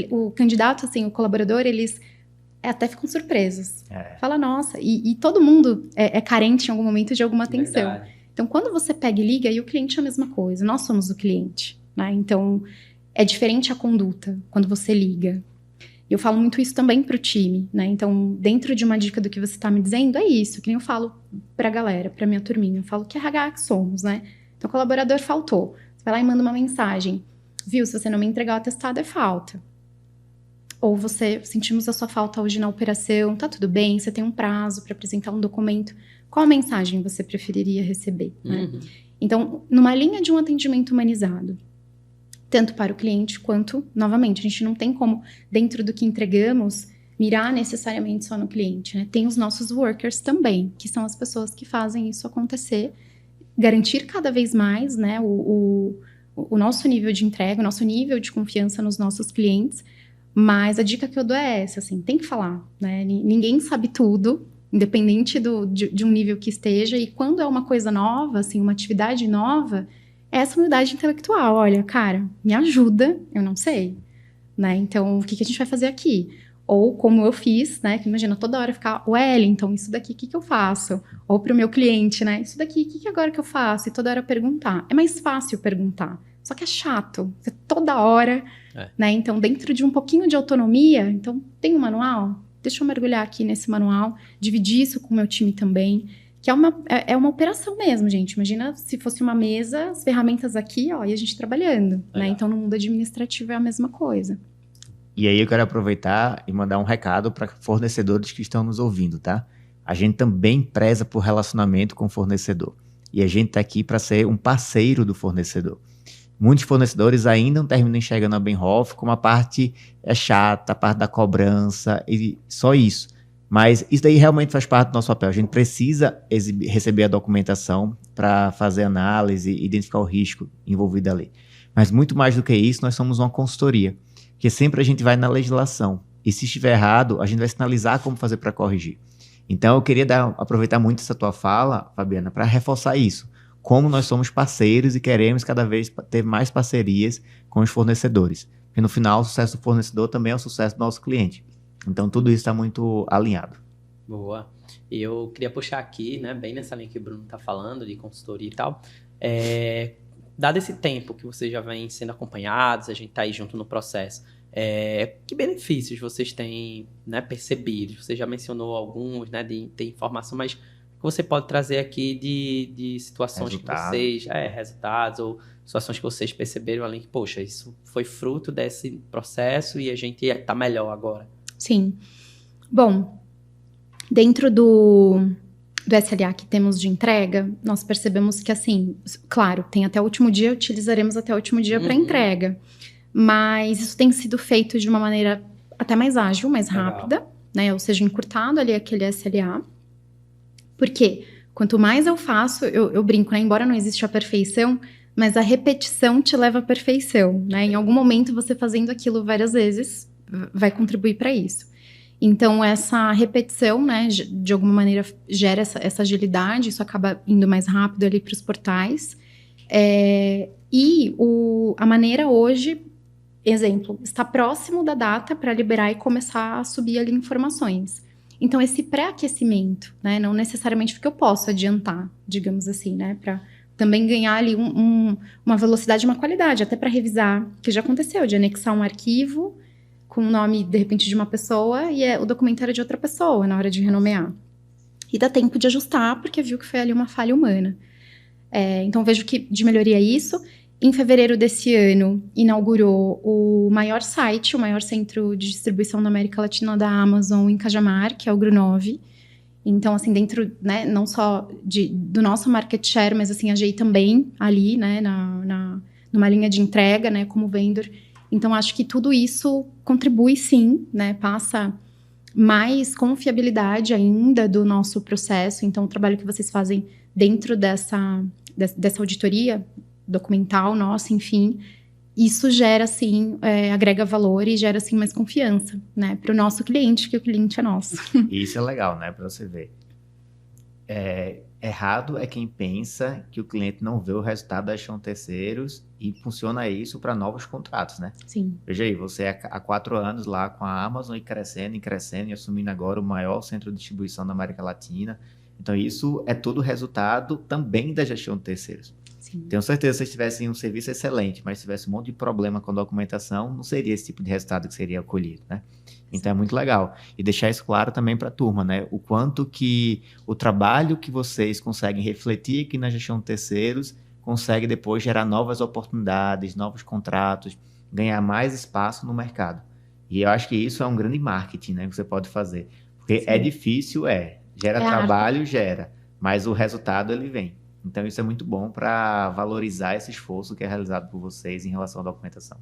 O candidato, assim, o colaborador, eles até ficam surpresos. Fala, nossa, e todo mundo é carente em algum momento de alguma atenção. Verdade. Então, quando você pega e liga, e o cliente é a mesma coisa. Nós somos o cliente, né? Então, é diferente a conduta quando você liga. Eu falo muito isso também pro time, né? Então, dentro de uma dica do que você está me dizendo, é isso. Que nem eu falo pra galera, pra minha turminha. Eu falo que RH que somos, né? Então, o colaborador faltou. Você vai lá e manda uma mensagem. Viu, se você não me entregar o atestado, é falta. Ou sentimos a sua falta hoje na operação, tá tudo bem, você tem um prazo para apresentar um documento. Qual mensagem você preferiria receber? Né? Então, numa linha de um atendimento humanizado, tanto para o cliente quanto, novamente, a gente não tem como, dentro do que entregamos, mirar necessariamente só no cliente. Né? Tem os nossos workers também, que são as pessoas que fazem isso acontecer, garantir cada vez mais, né, o nosso nível de entrega, o nosso nível de confiança nos nossos clientes. Mas a dica que eu dou é essa, assim, tem que falar, né? Ninguém sabe tudo, independente de um nível que esteja. E quando é uma coisa nova, assim, uma atividade nova, é essa humildade intelectual. Olha, cara, me ajuda, eu não sei, né? Então, o que a gente vai fazer aqui? Ou como eu fiz, né? Que imagina, toda hora ficar, então, isso daqui, o que eu faço? Ou para o meu cliente, né? Isso daqui, o que agora que eu faço? E toda hora perguntar. É mais fácil perguntar. Só que é chato, você toda hora, né? Então, dentro de um pouquinho de autonomia, então, tem um manual? Deixa eu mergulhar aqui nesse manual, dividir isso com o meu time também, que é uma operação mesmo, gente. Imagina se fosse uma mesa, as ferramentas aqui, ó, e a gente trabalhando, né? Então, no mundo administrativo é a mesma coisa. E aí eu quero aproveitar e mandar um recado para fornecedores que estão nos ouvindo, tá? A gente também preza por relacionamento com o fornecedor. E a gente está aqui para ser um parceiro do fornecedor. Muitos fornecedores ainda não terminam enxergando a Benhoff como a parte chata, a parte da cobrança, e só isso. Mas isso daí realmente faz parte do nosso papel. A gente precisa receber a documentação para fazer análise e identificar o risco envolvido ali. Mas muito mais do que isso, nós somos uma consultoria, porque sempre a gente vai na legislação. E se estiver errado, a gente vai sinalizar como fazer para corrigir. Então eu queria aproveitar muito essa tua fala, Fabiana, para reforçar isso. Como nós somos parceiros e queremos cada vez ter mais parcerias com os fornecedores. Porque no final, o sucesso do fornecedor também é o sucesso do nosso cliente. Então, tudo isso está muito alinhado. Boa. E eu queria puxar aqui, né, bem nessa linha que o Bruno está falando, de consultoria e tal, dado esse tempo que vocês já vêm sendo acompanhados, a gente está aí junto no processo, que benefícios vocês têm, né, percebido? Você já mencionou alguns, né, de ter informação, mas você pode trazer aqui de situações que vocês... resultados ou situações que vocês perceberam ali que, poxa, isso foi fruto desse processo e a gente está melhor agora. Sim. Bom, dentro do SLA que temos de entrega, nós percebemos que, assim, claro, tem até o último dia, utilizaremos até o último dia para entrega. Mas isso tem sido feito de uma maneira até mais ágil, mais rápida, né? Ou seja, encurtado ali aquele SLA. Porque quanto mais eu faço, eu brinco, né? Embora não exista a perfeição, mas a repetição te leva à perfeição, né? Em algum momento, você fazendo aquilo várias vezes vai contribuir para isso. Então, essa repetição, né, de alguma maneira gera essa agilidade, isso acaba indo mais rápido ali para os portais. A maneira hoje, exemplo, está próximo da data para liberar e começar a subir ali informações. Então, esse pré-aquecimento, né, não necessariamente porque eu posso adiantar, digamos assim, né, para também ganhar ali uma velocidade e uma qualidade, até para revisar, que já aconteceu, de anexar um arquivo com o nome, de repente, de uma pessoa e o documentário de outra pessoa na hora de renomear. E dá tempo de ajustar, porque viu que foi ali uma falha humana. Então, vejo que de melhoria isso. Em fevereiro desse ano, inaugurou o maior site, o maior centro de distribuição da América Latina da Amazon em Cajamar, que é o Grunove. Então, assim, dentro, né, não só do nosso market share, mas assim, a GI também ali, né, numa linha de entrega, né, como vendor. Então, acho que tudo isso contribui, sim, né? Passa mais confiabilidade ainda do nosso processo. Então, o trabalho que vocês fazem dentro dessa auditoria documental nossa, enfim, isso gera, sim, agrega valor e gera, sim, mais confiança, né? Para o nosso cliente, que o cliente é nosso. Isso é legal, né? Para você ver. Errado é quem pensa que o cliente não vê o resultado da gestão de terceiros e funciona isso para novos contratos, né? Sim. Veja aí, você há 4 anos lá com a Amazon e crescendo e assumindo agora o maior centro de distribuição da América Latina. Então, isso é todo resultado também da gestão de terceiros. Sim. Tenho certeza que se vocês tivessem um serviço excelente, mas tivesse um monte de problema com a documentação, não seria esse tipo de resultado que seria colhido, né? Então é muito legal. E deixar isso claro também para a turma, né? O quanto que o trabalho que vocês conseguem refletir aqui na gestão de terceiros consegue depois gerar novas oportunidades, novos contratos, ganhar mais espaço no mercado. E eu acho que isso é um grande marketing, né? Que você pode fazer. Porque Sim. é difícil, gera trabalho, gera, mas o resultado ele vem. Então isso é muito bom para valorizar esse esforço que é realizado por vocês em relação à documentação.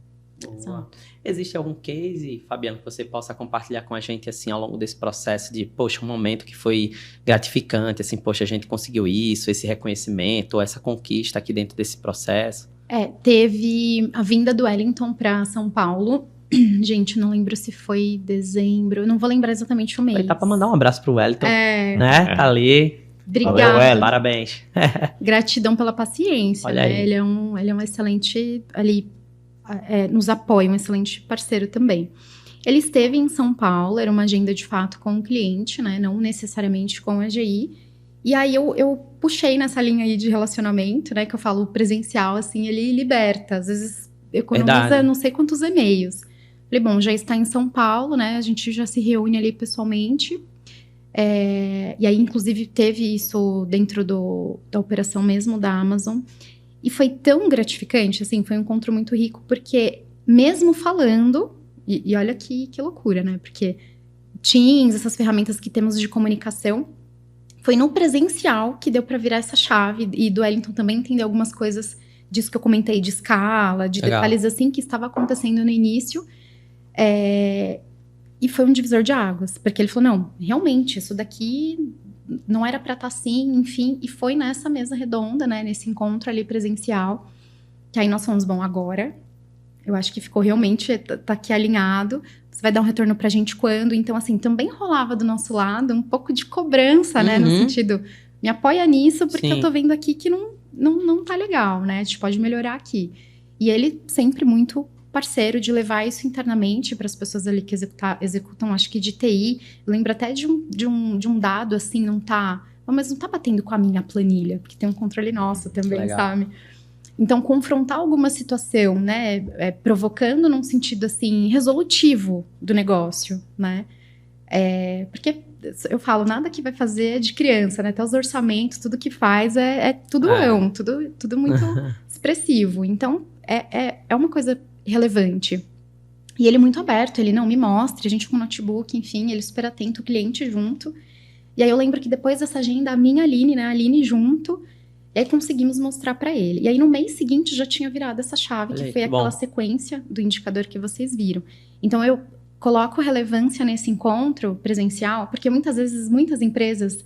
Boa. Existe algum case, Fabiano, que você possa compartilhar com a gente, assim, ao longo desse processo de, poxa, um momento que foi gratificante, assim, poxa, a gente conseguiu isso, esse reconhecimento, essa conquista aqui dentro desse processo? Teve a vinda do Wellington para São Paulo. Gente, não lembro se foi dezembro, não vou lembrar exatamente o mês. Dá para mandar um abraço pro Wellington, né? Tá ali. Obrigada. Valeu, parabéns. Gratidão pela paciência, Olha né? aí. Ele é um excelente ali, nos apoia, um excelente parceiro também. Ele esteve em São Paulo, era uma agenda de fato com o cliente, né? Não necessariamente com a GI. E aí eu puxei nessa linha aí de relacionamento, né? Que eu falo presencial, assim, ele liberta. Às vezes economiza não sei quantos e-mails. Falei, bom, já está em São Paulo, né? A gente já se reúne ali pessoalmente. E aí, inclusive, teve isso dentro da operação mesmo da Amazon. E foi tão gratificante, assim, foi um encontro muito rico, porque mesmo falando, e olha que loucura, né? Porque Teams, essas ferramentas que temos de comunicação, foi no presencial que deu para virar essa chave, e do Wellington também entender algumas coisas disso que eu comentei, de escala, de Legal. Detalhes assim, que estava acontecendo no início. E foi um divisor de águas, porque ele falou, não, realmente, isso daqui não era para estar assim, enfim, e foi nessa mesa redonda, né, nesse encontro ali presencial, que aí nós fomos, bom, agora, eu acho que ficou realmente, tá aqui alinhado, você vai dar um retorno pra gente quando? Então, assim, também rolava do nosso lado um pouco de cobrança, né, no sentido, me apoia nisso, porque Sim. eu tô vendo aqui que não tá legal, né, a gente pode melhorar aqui. E ele sempre muito parceiro de levar isso internamente para as pessoas ali que executam, acho que de TI. Eu lembro até de um dado, assim, mas não tá batendo com a minha planilha, porque tem um controle nosso também, Legal. sabe? Então, confrontar alguma situação, né, provocando num sentido, assim, resolutivo do negócio, né? Porque eu falo, nada que vai fazer de criança, né? Até os orçamentos, tudo que faz é tudo tudo muito expressivo. Então, é uma coisa relevante. E ele muito aberto, ele não me mostra, a gente com o notebook, enfim, ele super atento, o cliente junto. E aí eu lembro que depois dessa agenda, a minha Aline, né, a Aline junto, e aí conseguimos mostrar para ele. E aí no mês seguinte já tinha virado essa chave, que foi aquela sequência do indicador que vocês viram. Então eu coloco relevância nesse encontro presencial, porque muitas vezes, muitas empresas,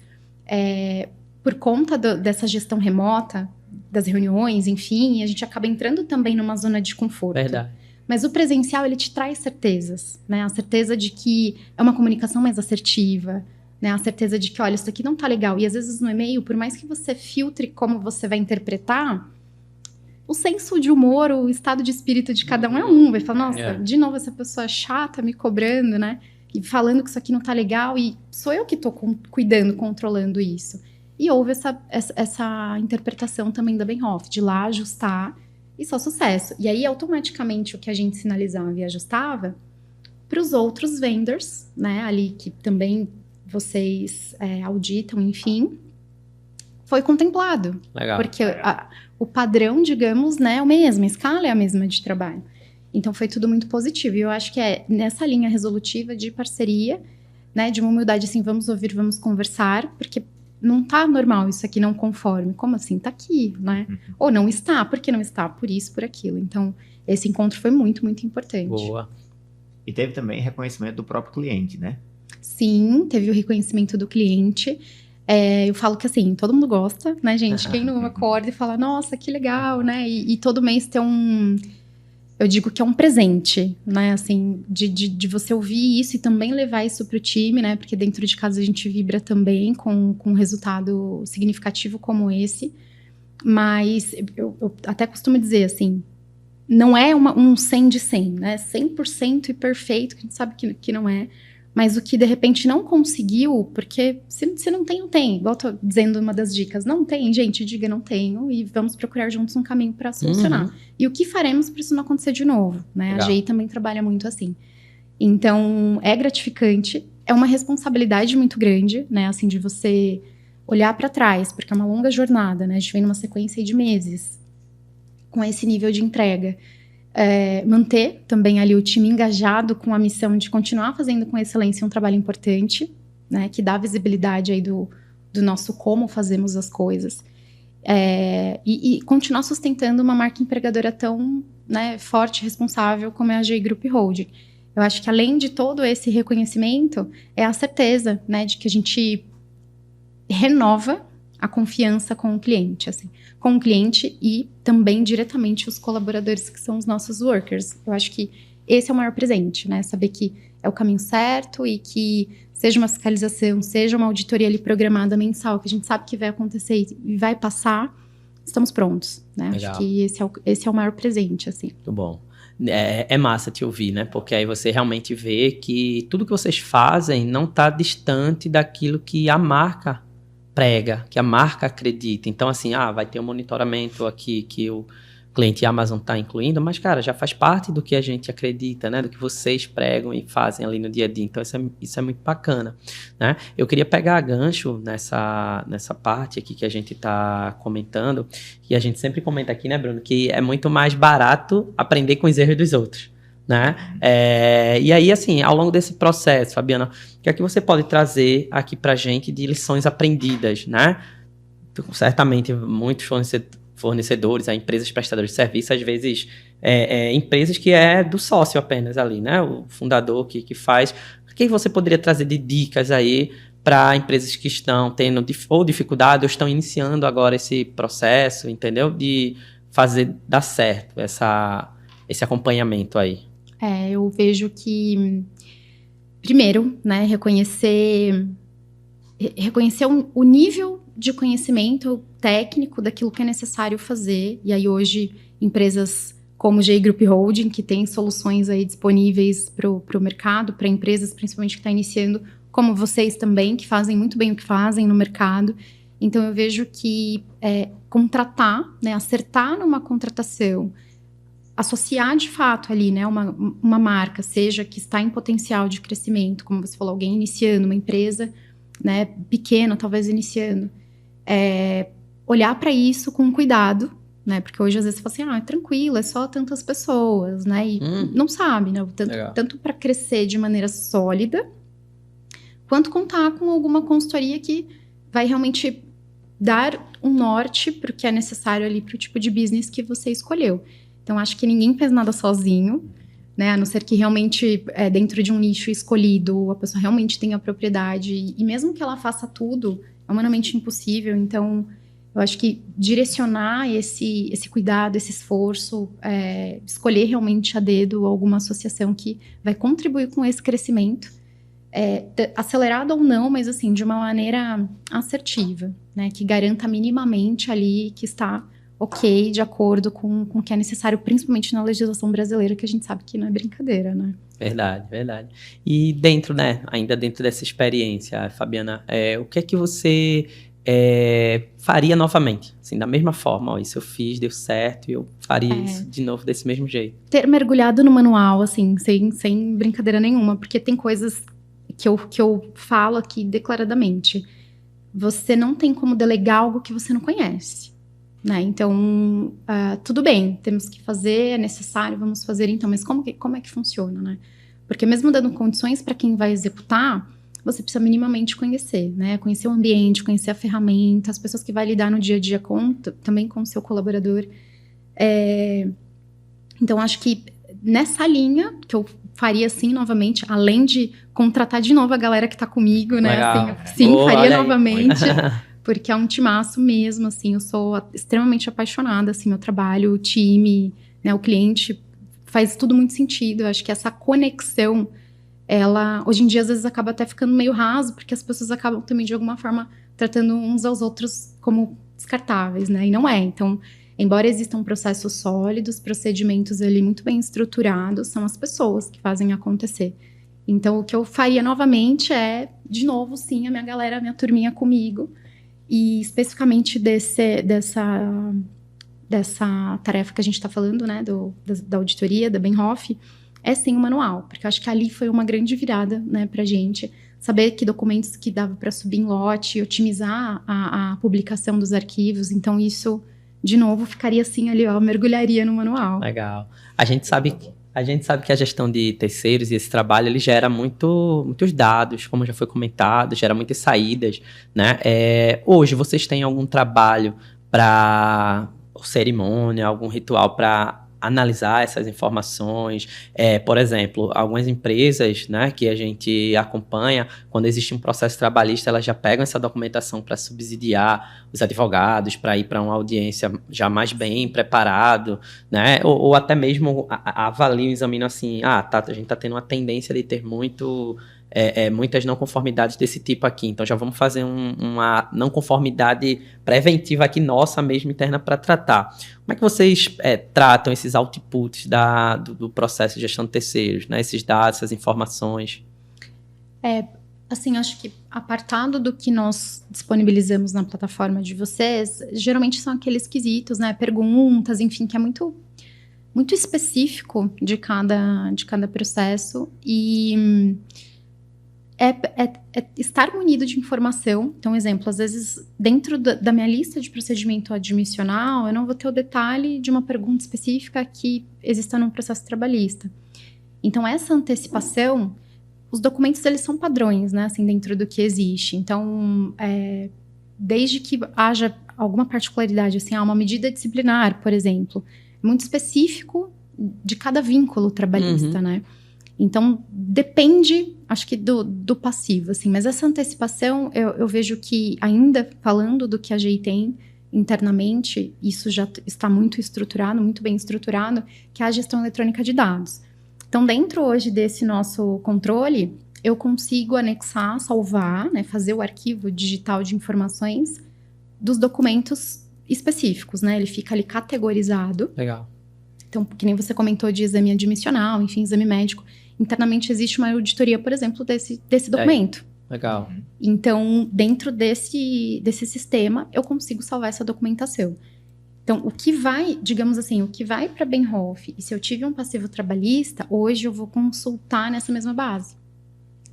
por conta dessa gestão remota, das reuniões, enfim, e a gente acaba entrando também numa zona de conforto. Verdade. Mas o presencial, ele te traz certezas, né? A certeza de que é uma comunicação mais assertiva, né? A certeza de que, olha, isso aqui não tá legal. E às vezes no e-mail, por mais que você filtre como você vai interpretar, o senso de humor, o estado de espírito de cada um é um. Vai falar, nossa, de novo essa pessoa chata me cobrando, né? E falando que isso aqui não tá legal. E sou eu que tô cuidando, controlando isso. E houve essa interpretação também da Benhoff, de lá ajustar e só sucesso. E aí, automaticamente, o que a gente sinalizava e ajustava para os outros vendors, né, ali que também vocês auditam, enfim, foi contemplado. Legal. Porque o padrão, digamos, né, é o mesmo, a escala é a mesma de trabalho. Então, foi tudo muito positivo. E eu acho que é nessa linha resolutiva de parceria, né, de uma humildade, assim, vamos ouvir, vamos conversar, porque não tá normal isso aqui não conforme. Como assim? Tá aqui, né? Ou não está. Por que não está? Por isso, por aquilo. Então, esse encontro foi muito, muito importante. Boa. E teve também reconhecimento do próprio cliente, né? Sim, teve o reconhecimento do cliente. Eu falo que, assim, todo mundo gosta, né, gente? Quem não acorda e fala, nossa, que legal, né? E todo mês tem eu digo que é um presente, né, assim, de você ouvir isso e também levar isso para o time, né, porque dentro de casa a gente vibra também com um resultado significativo como esse, mas eu até costumo dizer, assim, não é um 100 de 100, né, 100% e perfeito, que a gente sabe que não é, mas o que de repente não conseguiu, porque se não tem, não tem. Igual eu tô dizendo uma das dicas, não tem, gente, diga não tenho e vamos procurar juntos um caminho para solucionar. E o que faremos para isso não acontecer de novo, né? Legal. A GI também trabalha muito assim. Então, é gratificante, é uma responsabilidade muito grande, né? Assim, de você olhar para trás, porque é uma longa jornada, né? A gente vem numa sequência de meses com esse nível de entrega. Manter também ali o time engajado com a missão de continuar fazendo com excelência um trabalho importante, né, que dá visibilidade aí do nosso como fazemos as coisas, e continuar sustentando uma marca empregadora tão, né, forte e responsável como é a GI Group Holding. Eu acho que além de todo esse reconhecimento, é a certeza, né, de que a gente renova a confiança com o cliente, assim, com o cliente e também diretamente os colaboradores que são os nossos workers. Eu acho que esse é o maior presente, né? Saber que é o caminho certo e que seja uma fiscalização, seja uma auditoria ali programada mensal, que a gente sabe que vai acontecer e vai passar, estamos prontos, né? Legal. Acho que esse é o maior presente, assim. Muito bom. É massa te ouvir, né? Porque aí você realmente vê que tudo que vocês fazem não está distante daquilo que a marca prega, que a marca acredita. Então, assim, vai ter um monitoramento aqui que o cliente Amazon está incluindo, mas, cara, já faz parte do que a gente acredita, né? Do que vocês pregam e fazem ali no dia a dia. Então, isso é muito bacana, né? Eu queria pegar gancho nessa parte aqui que a gente está comentando, e a gente sempre comenta aqui, né, Bruno, que é muito mais barato aprender com os erros dos outros, né? E aí, assim, ao longo desse processo, Fabiana, o que é que você pode trazer aqui pra gente de lições aprendidas, né? Certamente, muitos fornecedores, empresas prestadoras de serviço, às vezes, empresas que é do sócio apenas ali, né? O fundador que faz. O que você poderia trazer de dicas aí para empresas que estão tendo ou dificuldade ou estão iniciando agora esse processo, entendeu? De fazer dar certo esse acompanhamento aí. Eu vejo que, primeiro, né, reconhecer o nível de conhecimento técnico daquilo que é necessário fazer. E aí hoje, empresas como GI Group Holding, que tem soluções aí disponíveis para o mercado, para empresas principalmente que estão iniciando, como vocês também, que fazem muito bem o que fazem no mercado. Então eu vejo que contratar, né, acertar numa contratação, associar de fato ali, né, uma marca, seja que está em potencial de crescimento, como você falou, alguém iniciando, uma empresa, né, pequena, talvez iniciando, olhar para isso com cuidado, né, porque hoje às vezes você fala assim, tranquilo, é só tantas pessoas, né, e não sabe, né, tanto para crescer de maneira sólida, quanto contar com alguma consultoria que vai realmente dar um norte para o que é necessário ali para o tipo de business que você escolheu. Então, acho que ninguém fez nada sozinho, né? A não ser que realmente, dentro de um nicho escolhido, a pessoa realmente tenha propriedade. E mesmo que ela faça tudo, é humanamente impossível. Então, Eu acho que direcionar esse cuidado, esse esforço, escolher realmente a dedo alguma associação que vai contribuir com esse crescimento, acelerado ou não, mas assim, de uma maneira assertiva, né? Que garanta minimamente ali que está ok, de acordo com o que é necessário, principalmente na legislação brasileira, que a gente sabe que não é brincadeira, né? Verdade, verdade. E dentro, né, ainda dentro dessa experiência, Fabiana, o que é que você faria novamente? Assim, da mesma forma, ó, isso eu fiz, deu certo, e eu faria isso de novo desse mesmo jeito. Ter mergulhado no manual, assim, sem brincadeira nenhuma, porque tem coisas que eu falo aqui declaradamente. Você não tem como delegar algo que você não conhece, né? Então, tudo bem, temos que fazer, é necessário, vamos fazer então, mas como é que funciona, né? Porque mesmo dando condições para quem vai executar, você precisa minimamente conhecer, né? Conhecer o ambiente, conhecer a ferramenta, as pessoas que vai lidar no dia a dia também com o seu colaborador. Então, acho que nessa linha, que eu faria assim novamente, além de contratar de novo a galera que tá comigo, né? Assim, sim, faria novamente. Porque é um timaço mesmo, assim, eu sou extremamente apaixonada, assim, meu trabalho, o time, né, o cliente, faz tudo muito sentido. Eu acho que essa conexão, ela, hoje em dia, às vezes acaba até ficando meio raso, porque as pessoas acabam também, de alguma forma, tratando uns aos outros como descartáveis, né, e não é. Então, embora existam processos sólidos, procedimentos ali muito bem estruturados, são as pessoas que fazem acontecer. Então, o que eu faria novamente é, de novo, sim, a minha galera, a minha turminha comigo, e especificamente dessa tarefa que a gente está falando, né, da auditoria, da Benhoff, é sim o manual, porque eu acho que ali foi uma grande virada, né, pra gente, saber que documentos que dava para subir em lote, otimizar a publicação dos arquivos, então isso, de novo, ficaria assim ali, ó, mergulharia no manual. Legal. A gente sabe que a gestão de terceiros e esse trabalho, ele gera muitos dados, como já foi comentado, gera muitas saídas, né? Hoje, vocês têm algum trabalho para cerimônia, algum ritual para analisar essas informações? Por exemplo, algumas empresas, né, que a gente acompanha, quando existe um processo trabalhista, elas já pegam essa documentação para subsidiar os advogados, para ir para uma audiência já mais bem preparado, né? Ou até mesmo avaliam, examinam assim, a gente está tendo uma tendência de ter muitas não conformidades desse tipo aqui, então já vamos fazer uma não conformidade preventiva aqui nossa mesmo interna para tratar. Como é que vocês tratam esses outputs do processo de gestão de terceiros, né? Esses dados, essas informações? Assim, acho que apartado do que nós disponibilizamos na plataforma de vocês, geralmente são aqueles quesitos, né? Perguntas, enfim, que é muito, muito específico de cada processo e estar munido de informação. Então, exemplo, às vezes, dentro da minha lista de procedimento admissional, eu não vou ter o detalhe de uma pergunta específica que exista num processo trabalhista. Então, essa antecipação, os documentos, eles são padrões, né, assim, dentro do que existe. Então, desde que haja alguma particularidade, assim, uma medida disciplinar, por exemplo, é muito específico de cada vínculo trabalhista, né? Então, depende, acho que do passivo, assim. Mas essa antecipação, eu vejo que, ainda falando do que a GI tem internamente, isso já está muito estruturado, muito bem estruturado, que é a gestão eletrônica de dados. Então, dentro hoje desse nosso controle, eu consigo anexar, salvar, né, fazer o arquivo digital de informações dos documentos específicos, né? Ele fica ali categorizado. Legal. Então, que nem você comentou de exame admissional, enfim, exame médico. Internamente existe uma auditoria, por exemplo, desse documento. Legal. Então, dentro desse sistema, eu consigo salvar essa documentação. Então, o que vai, digamos assim, o que vai para a Benhoff, e se eu tive um passivo trabalhista, hoje eu vou consultar nessa mesma base,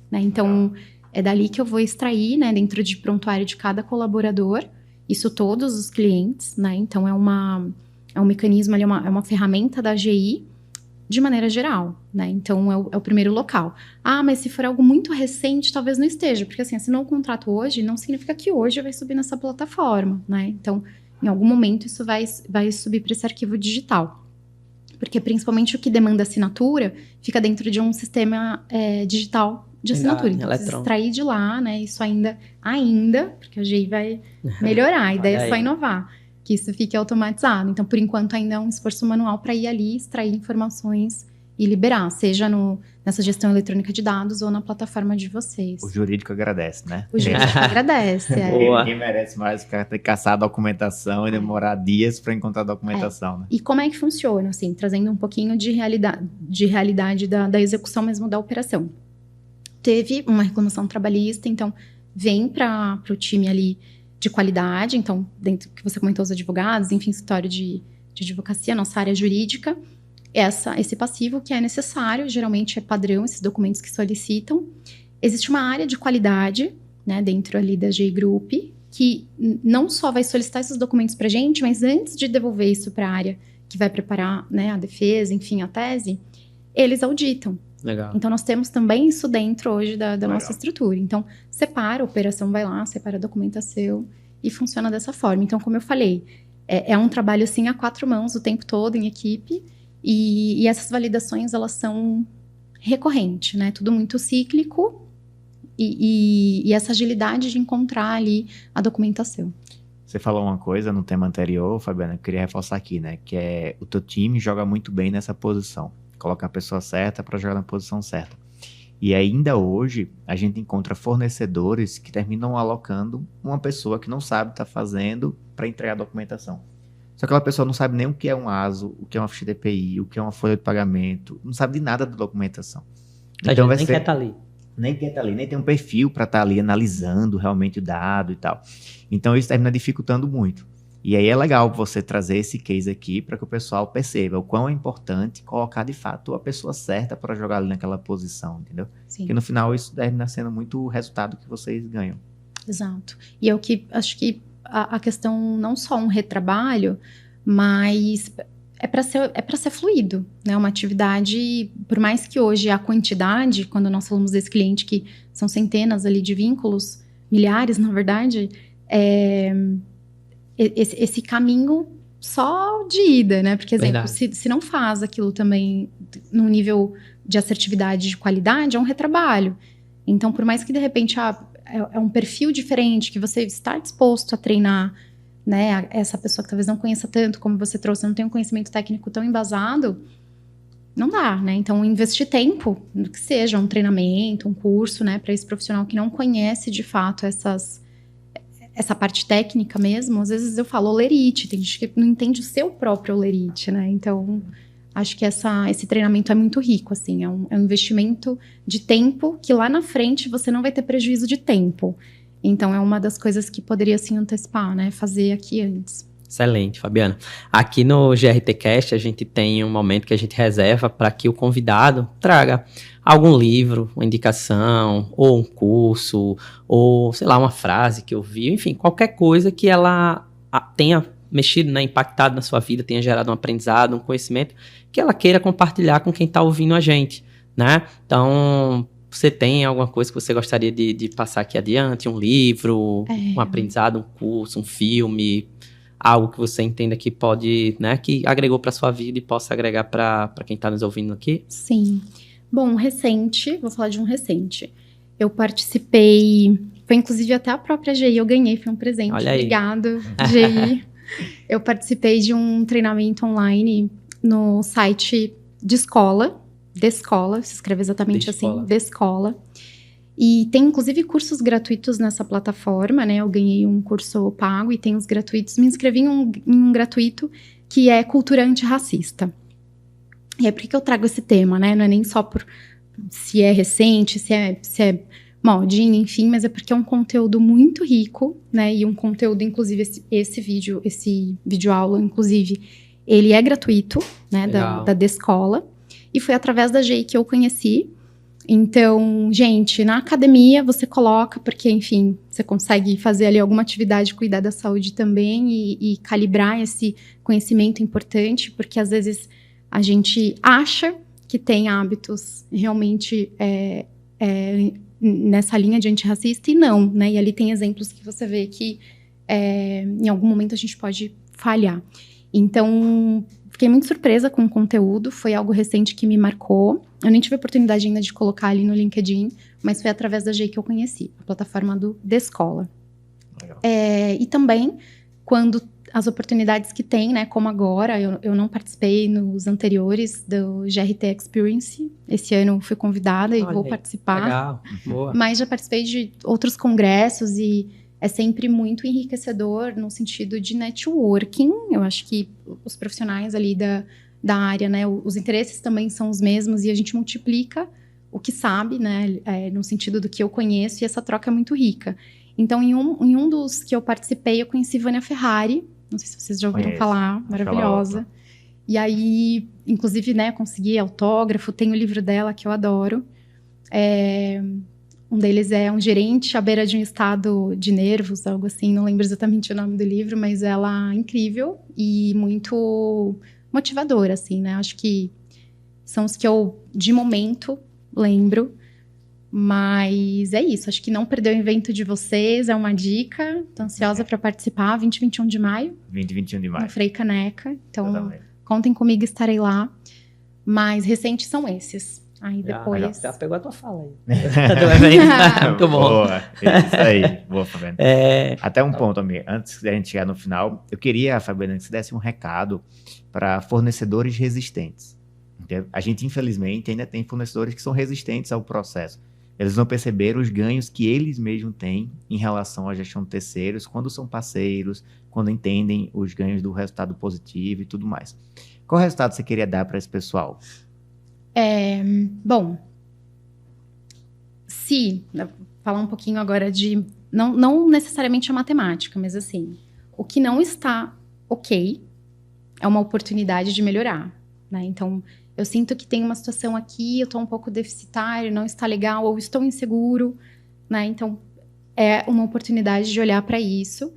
né? Então, é dali que eu vou extrair, né, dentro de prontuário de cada colaborador, isso todos os clientes, né? Então, é um mecanismo ali, é uma ferramenta da AGI, de maneira geral, né? Então, é o primeiro local. Mas se for algo muito recente, talvez não esteja, porque assim, assinou o contrato hoje, não significa que hoje vai subir nessa plataforma, né? Então, em algum momento, isso vai subir para esse arquivo digital. Porque, principalmente, o que demanda assinatura, fica dentro de um sistema digital de assinatura. Então, precisa extrair de lá, né? Isso ainda, porque a GI vai melhorar, a ideia é só inovar, que isso fique automatizado. Então, por enquanto, ainda é um esforço manual para ir ali, extrair informações e liberar, seja nessa gestão eletrônica de dados ou na plataforma de vocês. O jurídico agradece, né? O jurídico agradece, Ninguém merece mais ter que caçar a documentação e demorar dias para encontrar a documentação, né? E como é que funciona, assim, trazendo um pouquinho de realidade da execução mesmo da operação. Teve uma reclamação trabalhista, então vem para o time ali de qualidade, então, dentro que você comentou, os advogados, enfim, escritório de advocacia, nossa área jurídica, esse passivo que é necessário, geralmente é padrão, esses documentos que solicitam. Existe uma área de qualidade, né, dentro ali da GI Group, que não só vai solicitar esses documentos para a gente, mas antes de devolver isso para a área que vai preparar, né, a defesa, enfim, a tese, eles auditam. Legal. Então, nós temos também isso dentro hoje da nossa estrutura. Então, separa, a operação vai lá, separa a documentação e funciona dessa forma. Então, como eu falei, é um trabalho, assim, a 4 mãos o tempo todo em equipe. E essas validações, elas são recorrentes, né? Tudo muito cíclico e essa agilidade de encontrar ali a documentação. Você falou uma coisa no tema anterior, Fabiana, eu queria reforçar aqui, né? Que é o teu time joga muito bem nessa posição. Coloca a pessoa certa para jogar na posição certa. E ainda hoje, a gente encontra fornecedores que terminam alocando uma pessoa que não sabe estar fazendo para entregar a documentação. Só que aquela pessoa não sabe nem o que é um ASO, o que é uma ficha DPI, o que é uma folha de pagamento, não sabe de nada da documentação. Então nem quer estar ali. Nem quer estar ali, nem tem um perfil para estar ali analisando realmente o dado e tal. Então isso termina dificultando muito. E aí é legal você trazer esse case aqui para que o pessoal perceba o quão é importante colocar de fato a pessoa certa para jogar ali naquela posição, entendeu? Sim. Porque no final isso termina sendo muito o resultado que vocês ganham. Exato. E é o que acho que a questão não só um retrabalho, mas é para ser fluido, né? Uma atividade, por mais que hoje a quantidade, quando nós falamos desse cliente que são centenas ali de vínculos, milhares na verdade, esse caminho só de ida, né? Porque, exemplo, se não faz aquilo também num nível de assertividade, de qualidade, é um retrabalho. Então, por mais que de repente é um perfil diferente, que você está disposto a treinar, né, essa pessoa que talvez não conheça tanto como você trouxe, não tem um conhecimento técnico tão embasado, não dá, né? Então, investir tempo, que seja um treinamento, um curso, né, para esse profissional que não conhece de fato essa parte técnica mesmo. Às vezes eu falo olerite, tem gente que não entende o seu próprio olerite, né? Então, acho que esse treinamento é muito rico, assim, é um investimento de tempo que lá na frente você não vai ter prejuízo de tempo. Então, é uma das coisas que poderia, assim, antecipar, né? Fazer aqui antes. Excelente, Fabiana. Aqui no GRTcast, a gente tem um momento que a gente reserva para que o convidado traga algum livro, uma indicação, ou um curso, ou, sei lá, uma frase que ouviu, enfim, qualquer coisa que ela tenha mexido, né, impactado na sua vida, tenha gerado um aprendizado, um conhecimento, que ela queira compartilhar com quem está ouvindo a gente, né? Então, você tem alguma coisa que você gostaria de passar aqui adiante? Um livro, um aprendizado, um curso, um filme, algo que você entenda que pode, né, que agregou para sua vida e possa agregar para quem está nos ouvindo aqui? Sim. Bom, vou falar de um recente. Eu participei, foi inclusive até a própria GI, eu ganhei, foi um presente. Olha aí. Obrigado, GI. Eu participei de um treinamento online no site de escola, se escreve exatamente assim, de escola. E tem, inclusive, cursos gratuitos nessa plataforma, né? Eu ganhei um curso pago e tem os gratuitos. Me inscrevi em um gratuito que é cultura antirracista. E é por que eu trago esse tema, né? Não é nem só por se é recente, se é modinha, enfim, mas é porque é um conteúdo muito rico, né? E um conteúdo, inclusive, esse vídeo aula, inclusive, ele é gratuito, né? Da Descola. E foi através da GI que eu conheci. Então, gente, na academia você coloca, porque, enfim, você consegue fazer ali alguma atividade, cuidar da saúde também e calibrar esse conhecimento importante, porque às vezes a gente acha que tem hábitos realmente nessa linha de antirracista e não, né? E ali tem exemplos que você vê que em algum momento a gente pode falhar. Então, fiquei muito surpresa com o conteúdo, foi algo recente que me marcou. Eu nem tive a oportunidade ainda de colocar ali no LinkedIn, mas foi através da GEI que eu conheci, a plataforma do Descola. Legal. E também, quando as oportunidades que tem, né, como agora, eu não participei nos anteriores do GRT Experience, esse ano fui convidada e vou participar. Legal, boa. Mas já participei de outros congressos e é sempre muito enriquecedor no sentido de networking. Eu acho que os profissionais ali da área, né, os interesses também são os mesmos e a gente multiplica o que sabe, né, no sentido do que eu conheço, e essa troca é muito rica. Então, em um dos que eu participei, eu conheci Vânia Ferrari, não sei se vocês já ouviram falar, maravilhosa. E aí, inclusive, né, consegui autógrafo, tem o livro dela que eu adoro. Um deles é Um Gerente à Beira de um Estado de Nervos, algo assim, não lembro exatamente o nome do livro, mas ela é incrível e muito motivadora, assim, né? Acho que são os que eu, de momento, lembro. Mas é isso, acho que não perder o evento de vocês é uma dica. Tô ansiosa para participar, 20 e 21 de maio. 20 e 21 de maio. No Frei Caneca. Então, contem comigo, estarei lá. Mas recentes são esses. Aí depois... Já pegou a tua fala aí. Do evento. Muito bom. Boa, isso aí. Boa, Fabiana. Até um ponto, amigo. Antes da gente chegar no final, eu queria, Fabiana, que você desse um recado para fornecedores resistentes. Entendeu? A gente, infelizmente, ainda tem fornecedores que são resistentes ao processo. Eles não perceberam os ganhos que eles mesmos têm em relação à gestão de terceiros, quando são parceiros, quando entendem os ganhos do resultado positivo e tudo mais. Qual resultado você queria dar para esse pessoal? Bom, falar um pouquinho agora de, não necessariamente a matemática, mas assim, o que não está ok é uma oportunidade de melhorar, né? Então, eu sinto que tem uma situação aqui, eu estou um pouco deficitário, não está legal, ou estou inseguro, né? Então, é uma oportunidade de olhar para isso,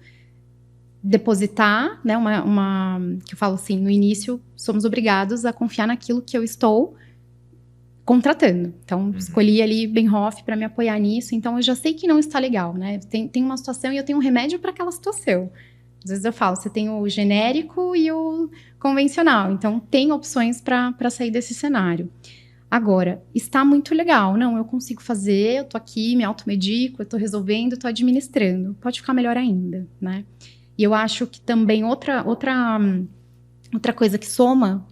depositar, né? Que eu falo assim, no início, somos obrigados a confiar naquilo que eu estou contratando. Então, escolhi ali Benhoff para me apoiar nisso. Então, eu já sei que não está legal, né? Tem uma situação e eu tenho um remédio para aquela situação. Às vezes eu falo, você tem o genérico e o convencional. Então, tem opções para sair desse cenário. Agora, está muito legal. Não, eu consigo fazer, eu tô aqui, me automedico, eu tô resolvendo, tô administrando. Pode ficar melhor ainda, né? E eu acho que também outra coisa que soma...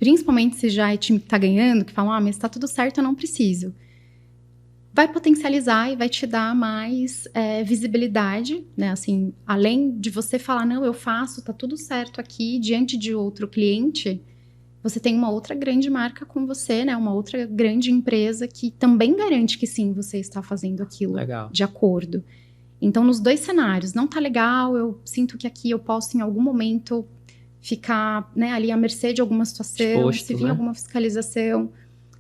principalmente se já é time que está ganhando, que falam, mas está tudo certo, eu não preciso. Vai potencializar e vai te dar mais visibilidade, né? Assim, além de você falar, não, eu faço, tá tudo certo aqui, diante de outro cliente, você tem uma outra grande marca com você, né? Uma outra grande empresa que também garante que sim, você está fazendo aquilo de acordo. Então, nos dois cenários, não tá legal, eu sinto que aqui eu posso em algum momento ficar, né, ali à mercê de alguma situação, exposto, se vir alguma fiscalização,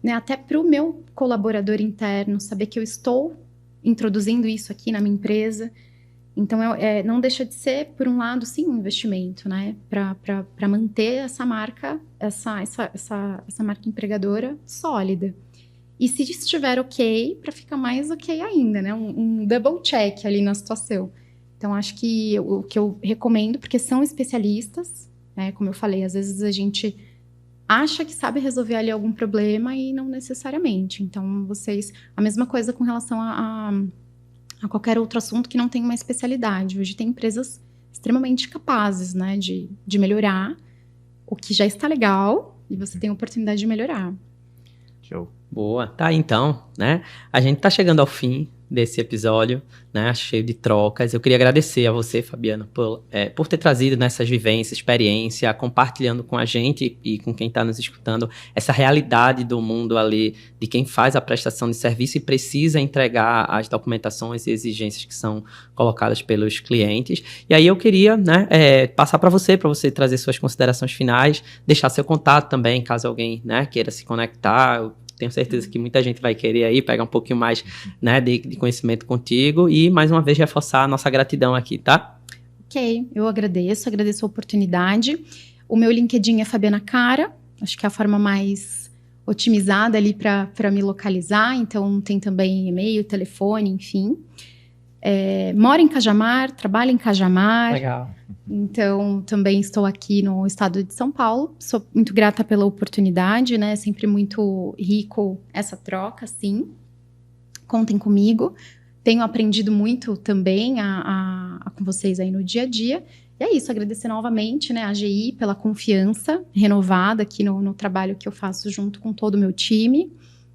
né, até para o meu colaborador interno saber que eu estou introduzindo isso aqui na minha empresa. Então, não deixa de ser, por um lado, sim, um investimento, né, para manter essa marca, essa marca empregadora sólida. E se estiver ok, para ficar mais ok ainda, né, um double check ali na situação. Então, acho que o que eu recomendo, porque são especialistas, como eu falei, às vezes a gente acha que sabe resolver ali algum problema e não necessariamente. Então, a mesma coisa com relação a qualquer outro assunto que não tem uma especialidade. Hoje tem empresas extremamente capazes, né, de melhorar o que já está legal e você tem a oportunidade de melhorar. Show. Boa. Tá, então, né? A gente tá chegando ao fim desse episódio, né, cheio de trocas. Eu queria agradecer a você, Fabiana, por ter trazido nessas vivências, experiência, compartilhando com a gente e com quem está nos escutando essa realidade do mundo ali, de quem faz a prestação de serviço e precisa entregar as documentações e exigências que são colocadas pelos clientes. E aí eu queria, né, passar para você trazer suas considerações finais, deixar seu contato também, caso alguém, né, queira se conectar. Tenho certeza que muita gente vai querer aí pegar um pouquinho mais, né, de conhecimento contigo e, mais uma vez, reforçar a nossa gratidão aqui, tá? Ok, eu agradeço a oportunidade. O meu LinkedIn é Fabiana Cara, acho que é a forma mais otimizada ali para me localizar, então tem também e-mail, telefone, enfim. Moro em Cajamar, trabalho em Cajamar. Legal. Então, também estou aqui no estado de São Paulo. Sou muito grata pela oportunidade, né? Sempre muito rico essa troca, sim. Contem comigo. Tenho aprendido muito também com vocês aí no dia a dia. E é isso, agradecer novamente, né, a AGI pela confiança renovada aqui no trabalho que eu faço junto com todo o meu time.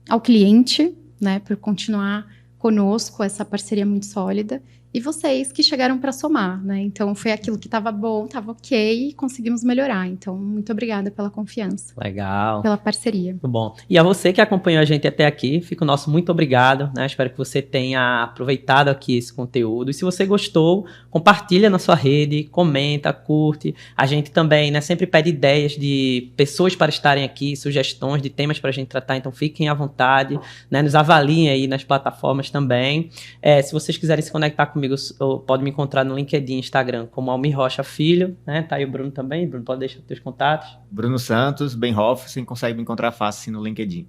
Ao cliente, né, por continuar conosco, essa parceria muito sólida. E vocês que chegaram para somar, né? Então, foi aquilo que estava bom, estava ok, e conseguimos melhorar. Então, muito obrigada pela confiança. Legal. Pela parceria. Muito bom. E a você que acompanhou a gente até aqui, fica o nosso muito obrigado, né? Espero que você tenha aproveitado aqui esse conteúdo. E se você gostou, compartilha na sua rede, comenta, curte. A gente também, né, sempre pede ideias de pessoas para estarem aqui, sugestões de temas para a gente tratar. Então, fiquem à vontade, né? Nos avaliem aí nas plataformas também. Se vocês quiserem se conectar comigo, pode me encontrar no LinkedIn, Instagram, como Almir Rocha Filho, né? Tá aí o Bruno também. Bruno, pode deixar os teus contatos. Bruno Santos, Benhoff, você consegue me encontrar fácil no LinkedIn.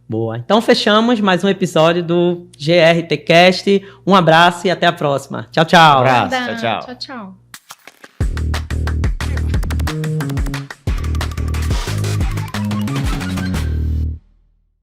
Boa. Então fechamos mais um episódio do GRTcast. Um abraço e até a próxima. Tchau, tchau. Um abraço. Tchau, tchau. Tchau, tchau.